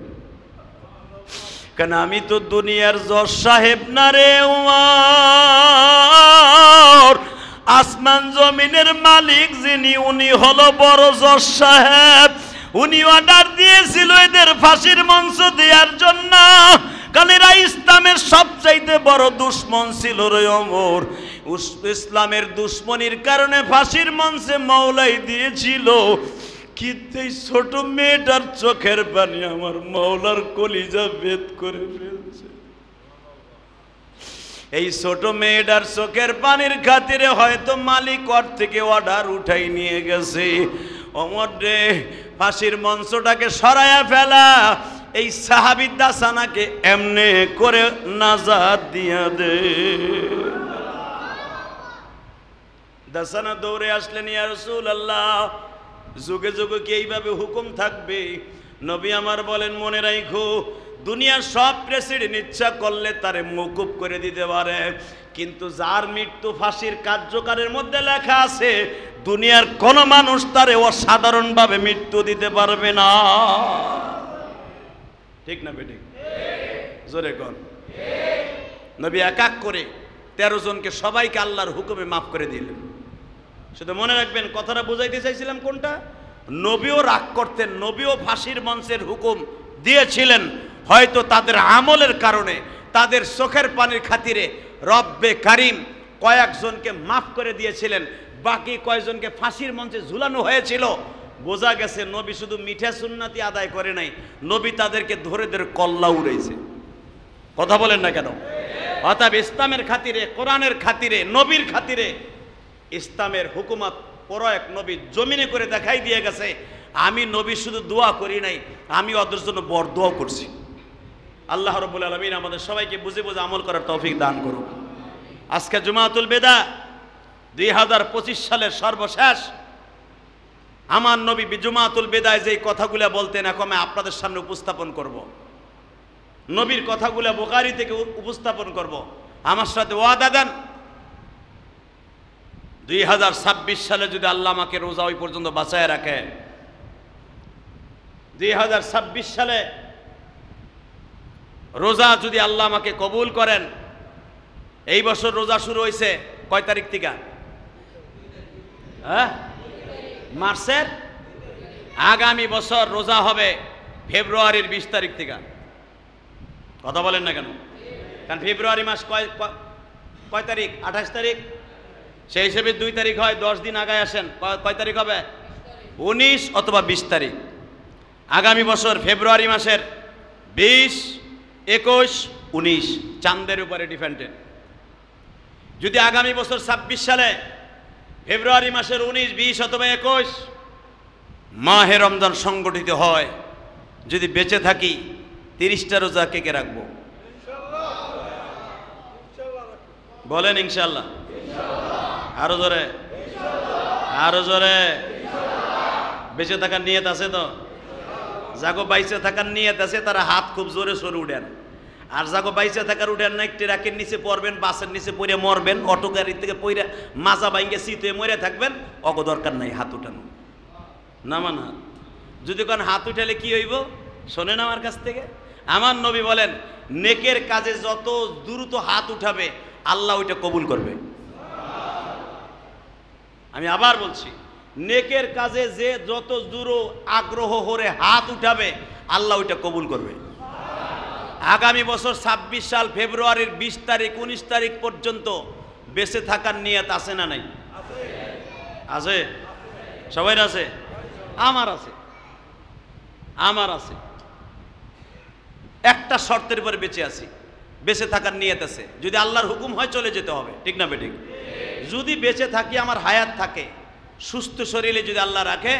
কেন আমি তো দুনিয়ার জজ সাহেব না রে ওমর, আসমান জমিনের মালিক যিনি উনি হলো বড় জজ সাহেব। উনি অর্ডার দিয়েছিল এদের ফাঁসির মঞ্চ দেওয়ার জন্য। কালেরা ইসলামের সবচাইতে বড় দুশ্মন ছিল রে ওমর। ইসলামের দুশ্মনির কারণে ফাঁসির মঞ্চে মওলাই দিয়েছিল, কিন্তু এই ছোট মেয়েটার চোখের পানি আমার মওলার কলিজা ভেদ করে ফেলছে। এই ছোট মেয়েটার চোখের পানির খাতিরে হয়তো মালিক ওর থেকে অর্ডার উঠাই নিয়ে গেছে। ওমর রে, ফাঁসির মঞ্চটাকে সরাইয়া ফেলা, এই সাহাবী দাসানাকে এমনে করে নাজাত দিয়া দে। দাসানা দৌড়ে আসলেন, ইয়া রাসূলুল্লাহ, যুগে যুগে কি এইভাবে হুকুম থাকবে? নবী আমার বলেন, মনে রাখো, দুনিয়ার সব প্রেসিডেন্ট ইচ্ছা করলে তারে মওকুফ করে দিতে পারে, কিন্তু যার মৃত্যু ফাঁসির কার্যকারের মধ্যে লেখা আছে, দুনিয়ার কোন মানুষ তারে অসাধারণভাবে মৃত্যু দিতে পারবে না। ঠিক না বেঠিক? জোরে কর। নবী এক এক করে 13 জনকে সবাইকে আল্লাহর হুকুমে মাফ করে দিলেন। শুধু মনে রাখবেন, কথাটা বুঝাইতে চাইছিলাম কোনটা? নবীও রাগ করতেন, নবীও ফাঁসির মঞ্চের হুকুম দিয়েছিলেন, হয়তো তাদের আমলের কারণে, তাদের চোখের পানির খাতিরে রব্বে কারিম কয়েকজনকে মাফ করে দিয়েছিলেন। বাকি কয়েকজনকে ফাঁসির মঞ্চে ঝুলানো হয়েছিল। বোঝা গেছে নবী শুধু মিঠা সুন্নাতি আদায় করে নাই, নবী তাদেরকে ধরে ধরে কল্লা উড়াইছে। কথা বলেন না কেন? অর্থাৎ ইসলামের খাতিরে, কোরআনের খাতিরে, নবীর খাতিরে ইসলামের হুকুমত প্রয়োগ নবী জমিনে করে দেখাই দিয়ে গেছে। আমি নবী শুধু দোয়া করি নাই, আমি ওদের জন্য বড় দোয়া করছি। আল্লাহ রাব্বুল আলামিন আমাদের সবাইকে বুঝে বুঝে আমল করার তৌফিক দান করুন। আজকে জুমাতুল বিদা 2025 সালের সর্বশেষ আমার নবী জুমাতুল বিদায় যেই কথাগুলো বলতেন এখন আমি আপনাদের সামনে উপস্থাপন করব। নবীর কথাগুলো বুখারী থেকে উপস্থাপন করব। আমার সাথে ওয়াদা দেন 2026 সালে যদি আল্লাহ আমাকে রোজা ওই পর্যন্ত বাঁচায় রাখে, 2026 সালে রোজা যদি আল্লাহ আমাকে কবুল করেন, এই বছর রোজা শুরু হয়েছে কয় তারিখ থেকে? মার্চের, আগামী বছর রোজা হবে ফেব্রুয়ারির 20 তারিখ থেকে। কথা বলেন না কেন? কারণ ফেব্রুয়ারি মাস কয় তারিখ? 28 তারিখ। সেই হিসেবে 2 তারিখ হয়, 10 দিন আগায় আসেন। কয় তারিখ হবে? 19 অথবা 20 তারিখ। আগামী বছর ফেব্রুয়ারি মাসের 20, 21, 19 চাঁদের উপরে ডিপেন্ডেন্ট। যদি আগামী বছর 26 সালে ফেব্রুয়ারি মাসের 19, 20 অথবা 21 মাহে রমজান সংগঠিত হয়, যদি বেঁচে থাকি 30টা রোজা কে কে রাখবো? বলেন ইনশাআল্লাহ। আরো জোরে, আরো জোরে। বেঁচে থাকার নিয়ত আছে তো? যাগো বাইচে থাকার নিয়ত আছে তারা হাত খুব জোরে সরে উঠেন। আর যাগো বাইচে থাকার উঠেন না, ট্রাকের নিচে পড়বেন, বাসের নিচে পড়ে মরবেন, অটো গাড়ির থেকে পড়ে মাজা বাইঙ্গে শীতে মরে থাকবেন, অগ দরকার নাই হাত উঠানো। নামান হাত। যদি কোন হাত উঠালে কি হইব শোনেন আমার কাছ থেকে। আমার নবী বলেন নেকের কাজে যত দ্রুত হাত উঠাবে আল্লাহ ওইটা কবুল করবে। আমি আবার বলছি, নেকের কাজে যে যত দ্রুত আগ্রহ করে হাত উঠাবে আল্লাহ ওইটা কবুল করবে। আগামী বছর 26 সাল ফেব্রুয়ারির 20 তারিখ 19 তারিখ পর্যন্ত বেঁচে থাকার নিয়ত আছে না নাই? আছে? সবাই আছে? আমার আছে, আমার আছে। একটা শর্তের উপরে বেঁচে আছি, বেঁচে থাকার নিয়ত আছে। যদি আল্লাহর হুকুম হয় চলে যেতে হবে, ঠিক না বেঠিক? যদি বেঁচে থাকি, আমার হায়াত থাকে, সুস্থ শরীরে যদি আল্লাহ রাখে,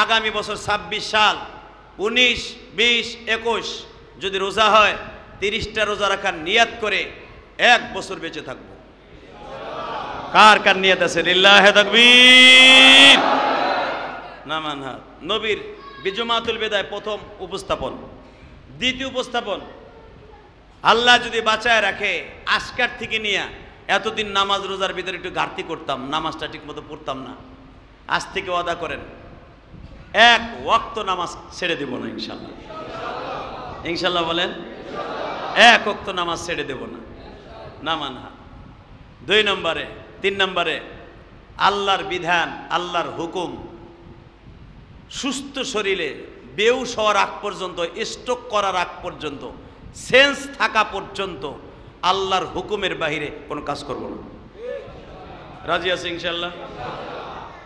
আগামী বছর 26 সাল 19, 20, 21 যদি রোজা হয়, 30টা রোজা রাখার নিয়ত করে 1 বছর বেঁচে থাকবো। কার কার নিয়ত আছে? লিল্লাহি তাকবীর। নামান হাত। নবীর বিজুমাতুল বিদায় প্রথম উপস্থাপন। দ্বিতীয় উপস্থাপন, আল্লাহ যদি বাঁচায় রাখে, আজকার থেকে নিয়ে এতদিন নামাজ রোজার ভিতরে একটু ঘাটতি করতাম, নামাজটা ঠিক মতো পড়তাম না। আজ থেকে ওয়াদা করেন 1 ওয়াক্ত নামাজ ছেড়ে দেব না ইনশাল্লাহ। ইনশাল্লাহ বলেন, 1 ওয়াক্ত নামাজ ছেড়ে দেব না। নামান হাত। 2 নম্বরে, 3 নম্বরে আল্লাহর বিধান, আল্লাহর হুকুম সুস্থ শরীরে বেহুশ হওয়ার আগ পর্যন্ত, স্ট্রোক করার আগ পর্যন্ত, সেন্স থাকা পর্যন্ত আল্লাহর হুকুমের বাহিরে কোনো কাজ করব না। রাজি আছে ইনশাল্লাহ?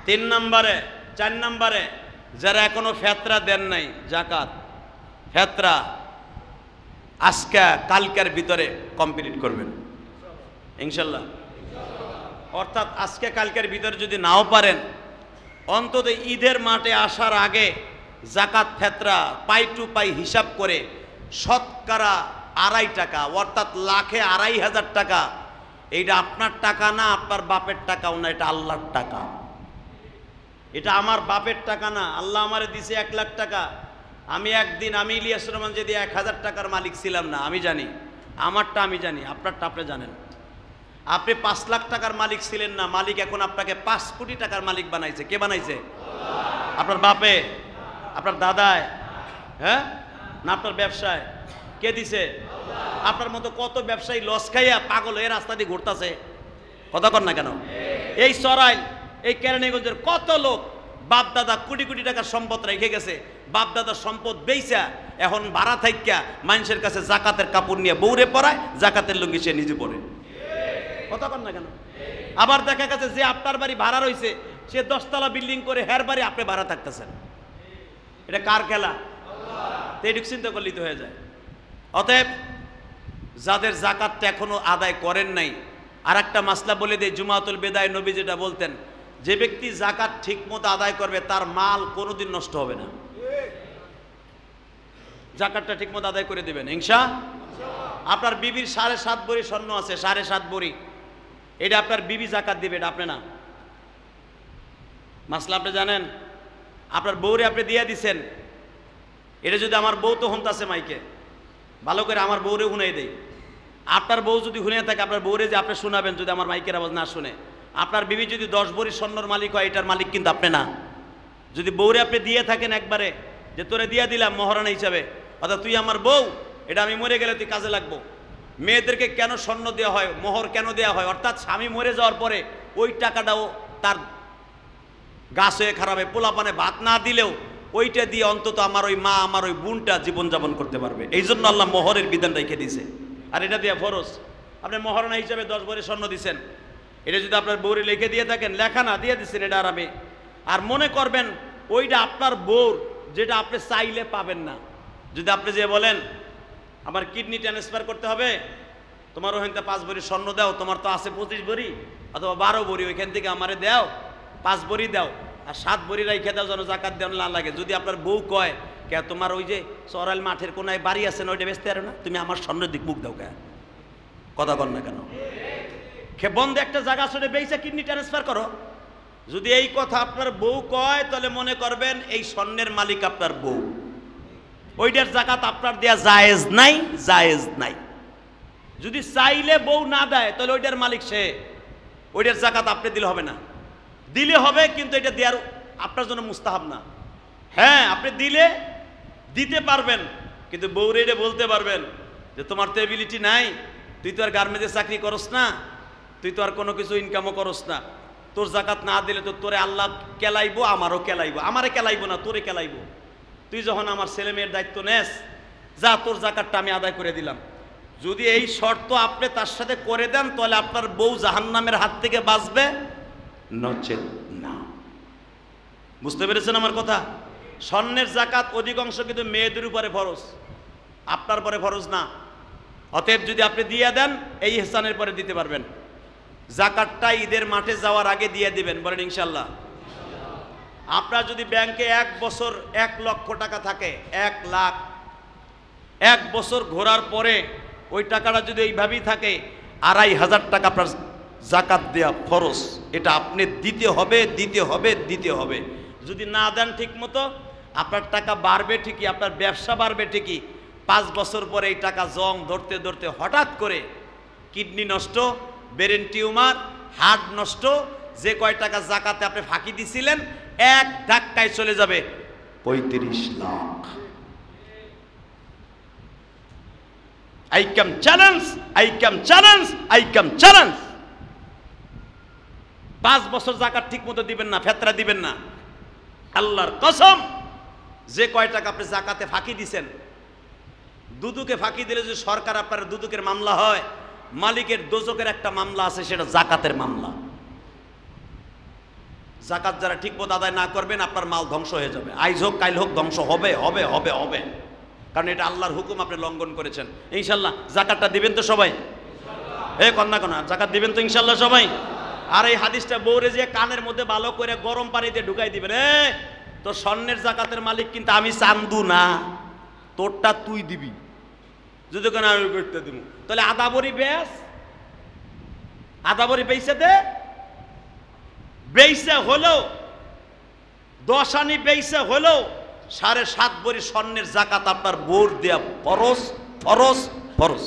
3 নম্বরে, 4 নম্বরে যারা এখনো ফেতরা দেন নাই, জাকাত ফেতরা আজকে কালকের ভিতরে কমপ্লিট করবেন ইনশাল্লাহ। অর্থাৎ আজকে কালকের ভিতরে যদি নাও পারেন, অন্তত ঈদের মাঠে আসার আগে জাকাত ফেতরা পাই টু পাই হিসাব করে শতকরা 2.5 টাকা, অর্থাৎ লাখে 2.5 টাকা। এইটা আপনার টাকা না, আপনার বাপের টাকাও না, এটা আল্লাহর টাকা। এটা আমার বাপের টাকা না, আল্লাহ আমারে দিছে 1 লাখ টাকা। আমি একদিন, আমি ইলিয়াস রহমান যদি 1000 টাকার মালিক ছিলাম না, আমি জানি আমারটা, আমি জানি আপনারটা আপনি জানেন। আপনি 5 লাখ টাকার মালিক ছিলেন না, মালিক এখন আপনাকে 5 কোটি টাকার মালিক বানাইছে। কে বানাইছে? আপনার বাপে, আপনার দাদায়, হ্যাঁ না আপনার ব্যবসায়? কে দিছে? আপনার মতো কত ব্যবসায়ী লস খাইয়া পাগল হয়ে রাস্তা দিয়ে ঘুরতেছে। কথা কর না কেন? এই সরাইল, এই কেরানীগঞ্জের কত লোক বাপ দাদা কোটি কোটি টাকার সম্পদ রেখে গেছে, বাপ দাদার সম্পদ বেইচা এখন ভাড়া থাইকা মানুষের কাছে জাকাতের কাপড় নিয়ে বউরে পরায়, জাকাতের লুঙ্গি সে নিজে পরে। কথা কর না কেন? আবার দেখা গেছে যে আপনার বাড়ি ভাড়া রয়েছে, সে 10 তলা বিল্ডিং করে হের বাড়ি আপনি ভাড়া থাকতেছেন। এটা কার খেলা? তো এটুকু চিন্তা করলেই তো হয়ে যায়। অতএব যাদের জাকাতটা এখনো আদায় করেন নাই, আর একটা মাসলা বলে দেয়, জুমাতুল বেদায় নবী যেটা বলতেন, যে ব্যক্তি জাকাত ঠিক মতো আদায় করবে তার মাল কোনোদিন নষ্ট হবে না। জাকাতটা ঠিক মতো আদায় করে দিবেন ইনশাআল্লাহ। আপনার বিবির 7.5 ভরি স্বর্ণ আছে, 7.5 ভরি, এটা আপনার বিবি জাকাত দিবে, এটা আপনি না। মাসলা আপনি জানেন, আপনার বউরে আপনি দিয়ে দিছেন, এটা যদি আমার বউ তো হুনতাছে মাইকে ভালো করে, আমার বউরে হুনাই দেয়। আপনার বউ যদি হুনে থাকে, আপনার বউরে যে আপনি শোনাবেন, যদি আমার মাইকের আওয়াজ না শুনে, আপনার বিবি যদি 10 ভরি স্বর্ণর মালিক হয়, এটার মালিক কিন্তু আপনি না। যদি বউরে আপনি দিয়ে থাকেন একবারে, যে তোরে দিয়ে দিলাম মহারানা হিসাবে, অর্থাৎ তুই আমার বউ, এটা আমি মরে গেলে তুই কাজে লাগবো। মেয়েদেরকে কেন স্বর্ণ দেওয়া হয়, মোহর কেন দেওয়া হয়? অর্থাৎ স্বামী মরে যাওয়ার পরে ওই টাকাটাও তার গাছ হয়ে খারাপে, পোলাপানে ভাত না দিলেও ওইটা দিয়ে অন্তত আমার ওই মা, আমার ওই বোনটা জীবনযাপন করতে পারবে। এই জন্য আল্লাহ মোহরের বিধান রেখে দিয়েছে। আর এটা দিয়ে ফরজ। আপনি মহারানা হিসাবে 10 ভরি স্বর্ণ দিচ্ছেন, এটা যদি আপনার বউরে লিখে দিয়ে থাকেন, লেখা না দিয়ে দিচ্ছেন, এটা আরামে। আর মনে করবেন ওইটা আপনার বউর, যেটা আপনি চাইলে পাবেন না। যদি আপনি যে বলেন আমার কিডনি ট্রান্সফার করতে হবে, তোমার ওখানটা 5 ভরি স্বর্ণ দাও, তোমার তো আছে 25 ভরি অথবা 12 ভরি, ওইখান থেকে আমারে দাও, 5 ভরি দাও, আর 7 ভরি রাইখে দাও, যেন জাকাত দেওয়া না লাগে। যদি আপনার বউ কয়, কে তোমার ওই যে সরাইল মাঠের কোনায় বাড়ি আছে না, ওইটা বেচতে পারো না, তুমি আমার স্বর্ণের দিক মুখ দাও, কে কথা কর না কেন? বন্ধ একটা জায়গা আসলে বেচে কিডনি ট্রান্সফার করো। যদি এই কথা আপনার বউ কয়, তাহলে মনে করবেন এই স্বর্ণের মালিক আপনার বউ, ওইটার জাকাত আপনার দেয়া জায়েজ নাই, জায়েজ নাই। যদি চাইলে বউ না দেয়, তাহলে ওইটার মালিক সে, ওইটার জাকাত আপনি দিলে হবে না। দিলে হবে, কিন্তু এটা দেওয়ার আপনার জন্য মুস্তাহাব না। হ্যাঁ, আপনি দিলে দিতে পারবেন, কিন্তু বউরে এটা বলতে পারবেন যে তোমার তো এবিলিটি নাই, তুই তো আর গার্মেন্টসে চাকরি করস না, তুই তো আর কোনো কিছু ইনকামও করস না, তোর জাকাত না দিলে তো তোরে আল্লাহ কেলাইবো, আমারও কেলাইবো, আমারে কেলাইবো না, তোরে কেলাইবো। তুই যখন আমার ছেলে মেয়ের দায়িত্ব নেস, যা তোর জাকাতটা আমি আদায় করে দিলাম। যদি এই শর্ত আপনি তার সাথে করে দেন, তাহলে আপনার বউ জাহান্নামের হাত থেকে বাঁচবে, নচেত না। বুঝতে পেরেছেন আমার কথা? স্বর্ণের জাকাত অধিকাংশ কিন্তু মেয়েদের উপরে ফরজ, আপনার পরে ফরজ না। অতএব যদি আপনি দিয়ে দেন, এই ইহসানের পরে দিতে পারবেন। জাকাতটা ঈদের মাঠে যাওয়ার আগে দিয়ে দিবেন, বলেন ইনশাল্লাহ। আপনার যদি ব্যাংকে 1 বছর 1 লক্ষ টাকা থাকে, 1 লাখ, 1 বছর ঘোরার পরে ওই টাকাটা যদি এইভাবেই থাকে, 2500 টাকা আপনার জাকাত দেয়া ফরজ। এটা আপনি দিতে হবে, দিতে হবে, দিতে হবে। যদি না দেন ঠিক মতো, আপনার টাকা বাড়বে ঠিকই, আপনার ব্যবসা বাড়বে ঠিকই, 5 বছর পরে এই টাকা জং ধরতে ধরতে হঠাৎ করে কিডনি নষ্ট, ব্রেন টিউমার, হার্ট নষ্ট, যে কয় টাকা জাকাতে আপনি ফাঁকি দিছিলেন, এক ধাক্কায় চলে যাবে 35 lakh. I come challenge, I come challenge, I come challenge. 5 বছর জাকাত ঠিক মতো দিবেন না, ফেতরা দিবেন না, আল্লাহর কসম, যে কয় টাকা আপনি জাকাতে ফাঁকি দিছেন, দুদুকে ফাঁকি দিলে যদি সরকার আপনার দুদুকের মামলা হয়, মালিকের দোজকের একটা মামলা আছে, সেটা জাকাতের মামলা। জাকাত যারা ঠিক মতো আদায় না করবেন, আপনার মাল ধ্বংস হয়ে যাবে, আইজ হোক কাইল হোক ধ্বংস হবে, হবে, হবে, হবে। কারণ এটা আল্লাহর হুকুম, আপনি লঙ্ঘন করেছেন। ইনশাল্লাহ জাকাতটা দিবেন তো সবাই? কন্যা কন্যা জাকাত দিবেন তো ইনশাল্লাহ সবাই? আর এই হাদিসটা বউরে যে কানের মধ্যে ভালো করে গরম পানি দিয়ে ঢুকাই দিবেন, তো স্বর্ণের জাকাতের মালিক কিন্তু আমি চান্দু না, তোরটা তুই দিবি। যদি কেন আমি করতে দিব, তাহলে আধা ভরি বেচ, আধা ভরি বেচে দে, বেচে হলো 10 আনি, বেচে হলো 7.5 ভরি স্বর্ণের জাকাত আপনার বোর দেয়া ফরজ, ফরজ, ফরজ।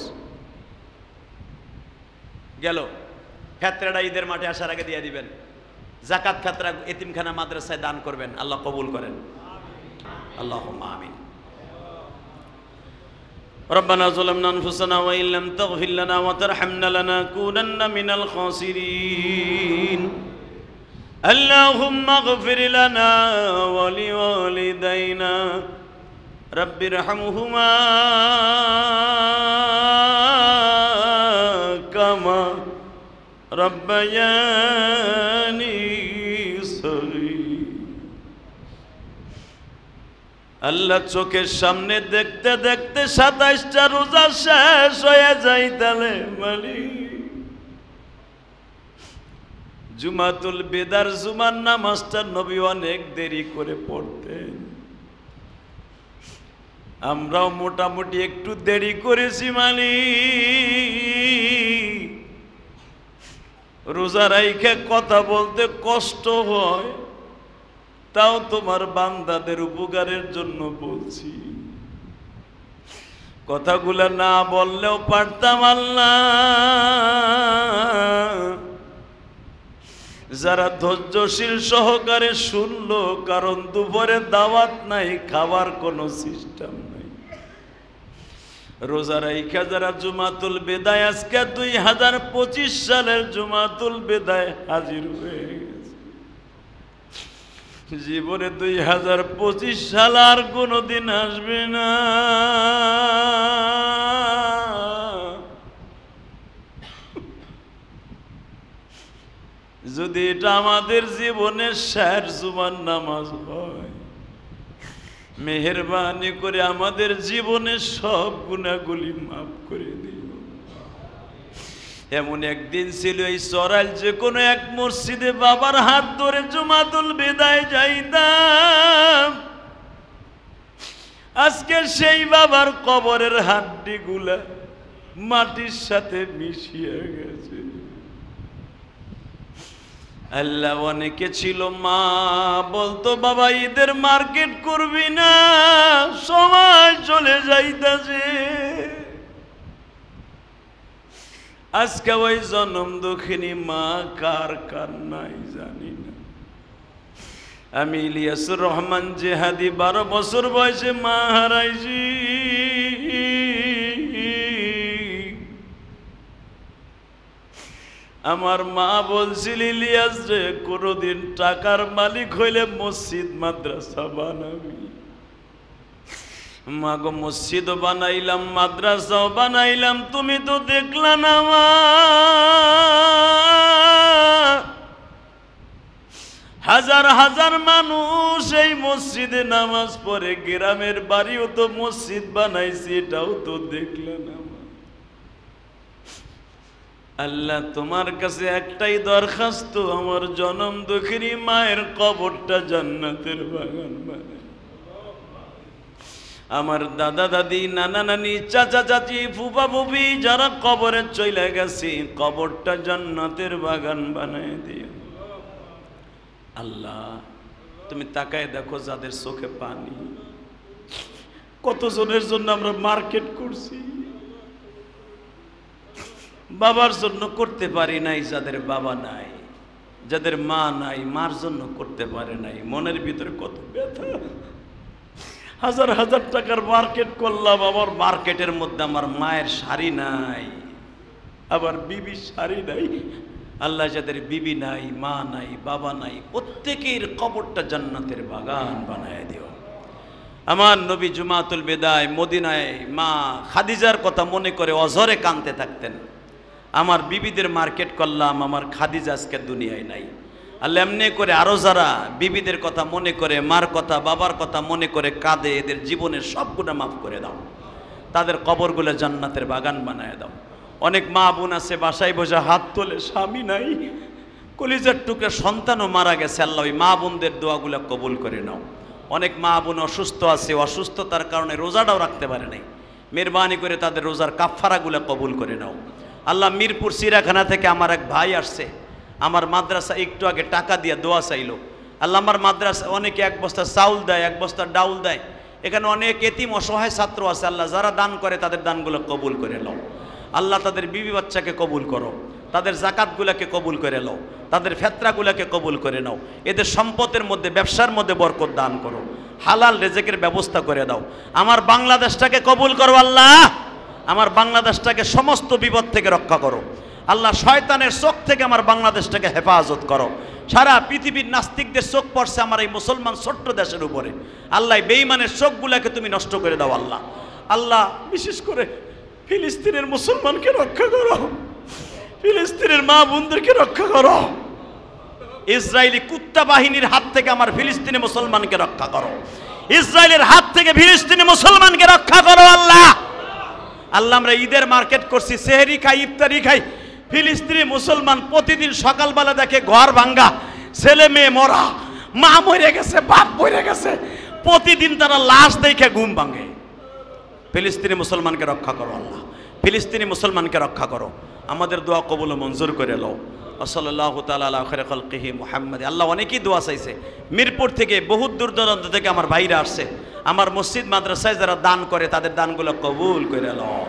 গেল। ফেতরাটা ঈদের মাঠে আসার আগে দিয়ে দিবেন। জাকাত ফেতরা এতিমখানা মাদ্রাসায় দান করবেন, আল্লাহ কবুল করেন, আল্লাহুম্মা আমিন। ربنا ظلمنا أنفسنا وإن لم تغفر لنا وترحمنا لنكونن من الخاسرين اللهم اغفر لنا ولوالدينا رب ارحمهما كما ربياني সগীর। আল্লাহ চোখের সামনে দেখতে দেখতে 27টা রোজা শেষ হয়ে যাইতালে মালিক জুমাতুল বিদার জুমার নামাজটা নবী অনেক দেরি করে পড়তেন, আমরাও মোটামুটি একটু দেরি করেছি মালিক। রোজা রাইখা কথা বলতে কষ্ট হয়, তাও তোমার বান্দাদের উপকারের জন্য বলছি। কথাগুলা না বললেও পারতাম আল্লাহ। যারা ধৈর্যশীল সহকারে শুনলো, কারণ দুপুরে দাওয়াত নাই, খাবার কোনো সিস্টেম নাই। রোজা রাইখা যারা জুমাতুল বিদায়, আজকে 2025 সালের জুমাতুল বিদায় হাজির হয়ে গেছে। জীবনে 2025 সাল আর কোনোদিন আসবে না। যদি এটা আমাদের জীবনের শেষ জুমার নামাজ হয়, মেহেরবানি করে আমাদের জীবনের সব গুনাহগুলি মাফ করে দিও। এমন একদিন ছিল এই সরাইল যে কোনো এক মসজিদে বাবার হাত ধরে জুমাতুল বিদায় যাইতাম। আজকে সেই বাবার কবরের হাড্ডিগুলা মাটির সাথে মিশিয়ে গেছে। আল্লাহ অনেকে ছিল মা বলতো বাবা ঈদের মার্কেট করবি না, সময় চলে যাইতাছে। আজকে ওই জনম দুঃখিনী মা কার কার নাই জানি না। আমি ইলিয়াসুর রহমান জেহাদি 12 বছর বয়সে মা হারাইছি। আমার মা বলছিল, ইলিয়াস রে কোনদিন টাকার মালিক হইলে মসজিদ মাদ্রাসা বানাবি। মাগো মসজিদও বানাইলাম, মাদ্রাসাও বানাইলাম, তুমি তো দেখলা না মা। হাজার হাজার মানুষ এই মসজিদে নামাজ পড়ে, গ্রামের বাড়িও তো মসজিদ বানাইছি, এটাও তো দেখলা না। আল্লাহ তোমার কাছে একটাই দরখাস্ত, আমার জনম দুঃখিনী মায়ের কবরটা জান্নাতের বাগান বানায়। আমার দাদা দাদি, নানা নানি, চাচা চাচি, ফুফা ফুফি যারা কবরে চলে গেছে, কবরটা জান্নাতের বাগান বানায় দিও। আল্লাহ তুমি তাকায় দেখো যাদের চোখে পানি, কতজনের জন্য আমরা মার্কেট করছি, বাবার জন্য করতে পারি নাই, যাদের বাবা নাই, যাদের মা নাই, মার জন্য করতে পারে নাই। মনের ভিতরে কত ব্যথা। হাজার হাজার টাকার মার্কেট করলাম, আবার মার্কেটের মধ্যে আমার মায়ের শাড়ি নাই, আবার বিবি শাড়ি নাই। আল্লাহ যাদের বিবি নাই, মা নাই, বাবা নাই, প্রত্যেকের কবরটা জান্নাতের বাগান বানায় দিও। আমার নবী জুমাতুল বিদায় মদিনায় মা খাদিজার কথা মনে করে অঝরে কাঁদতে থাকতেন। আমার বিবিদের মার্কেট করলাম, আমার খাদিজা আজকে দুনিয়ায় নাই। আল্লাহ এমনি করে আরো যারা বিবিদের কথা মনে করে, মার কথা, বাবার কথা মনে করে কাঁদে, এদের জীবনের সব গুনাহ মাফ করে দাও, তাদের কবরগুলো জান্নাতের বাগান বানায় দাও। অনেক মা বোন আছে বাসায় বসে হাত তোলে, স্বামী নাই, কলিজার টুকরা সন্তানও মারা গেছে। আল্লাহ ওই মা বোনদের দোয়াগুলো কবুল করে নাও। অনেক মা বোন অসুস্থ আছে, অসুস্থতার কারণে রোজাটাও রাখতে পারে নাই, মেহরবানি করে তাদের রোজার কাফফারাগুলো কবুল করে নাও। আল্লাহ মিরপুর সিরাখানা থেকে আমার এক ভাই আসছে, আমার মাদ্রাসা একটু আগে টাকা দিয়ে দোয়া চাইলো। আল্লাহ আমার মাদ্রাসা অনেকে 1 বস্তা চাউল দেয়, 1 বস্তা ডাউল দেয়। এখানে অনেক এতিম অসহায় ছাত্র আছে। আল্লাহ যারা দান করে তাদের দানগুলো কবুল করে নাও। আল্লাহ তাদের বিবি বাচ্চাকে কবুল করো, তাদের জাকাতগুলোকে কবুল করে নাও, তাদের ফেতরাগুলোকে কবুল করে নাও। এদের সম্পদের মধ্যে, ব্যবসার মধ্যে বরকত দান করো, হালাল রিজিকের ব্যবস্থা করে দাও। আমার বাংলাদেশটাকে কবুল করো আল্লাহ, আমার বাংলাদেশটাকে সমস্ত বিপদ থেকে রক্ষা করো আল্লাহ। শয়তানের চোখ থেকে আমার বাংলাদেশটাকে হেফাজত করো। সারা পৃথিবীর নাস্তিকদের চোখ পড়ছে আমার এই মুসলমান ছোট্ট দেশের উপরে। আল্লাহ বেঈমানের চোখগুলোকে তুমি নষ্ট করে দাও আল্লাহ। আল্লাহ বিশেষ করে ফিলিস্তিনের মুসলমানকে রক্ষা করো, ফিলিস্তিনের মা বোনদেরকে রক্ষা করো। ইসরায়েলি কুত্তা বাহিনীর হাত থেকে আমার ফিলিস্তিনি মুসলমানকে রক্ষা করো, ইসরায়েলের হাত থেকে ফিলিস্তিনি মুসলমানকে রক্ষা করো আল্লাহ। আল্লাহ, আমরা ঈদের মার্কেট করছি, সেহরি খাই, ইফতারি খাই, ফিলিস্তিনি মুসলমান প্রতিদিন সকালবেলা দেখে ঘর ভাঙ্গা, ছেলে মেয়ে মরা, মা মরে গেছে, বাপ মরে গেছে, প্রতিদিন তারা লাশ দেখে ঘুম ভাঙে। ফিলিস্তিনি মুসলমানকে রক্ষা করো আল্লাহ, ফিলিস্তিনি মুসলমানকে রক্ষা করো। আমাদের দোয়া কবুল ও মঞ্জুর করে লও। সাল্লাল্লাহু তাআলা আলা খায়রি খালকিহি মুহাম্মদ। আল্লাহ, অনেকেই দোয়া চাইছে, মিরপুর থেকে বহুত দূর দূরান্ত থেকে আমার ভাইরা আসছে, আমার মসজিদ মাদ্রাসায় যারা দান করে তাদের দানগুলো কবুল করে লও।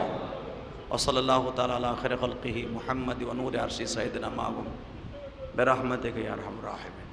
সাল্লাল্লাহু তাআলা আলা খায়রি খালকিহি মুহাম্মদ ওয়া নূরি আরশি সাইয়্যিদিনা মাহবুব বিরহমাতিকা ইয়া আরহামার রাহিমিন।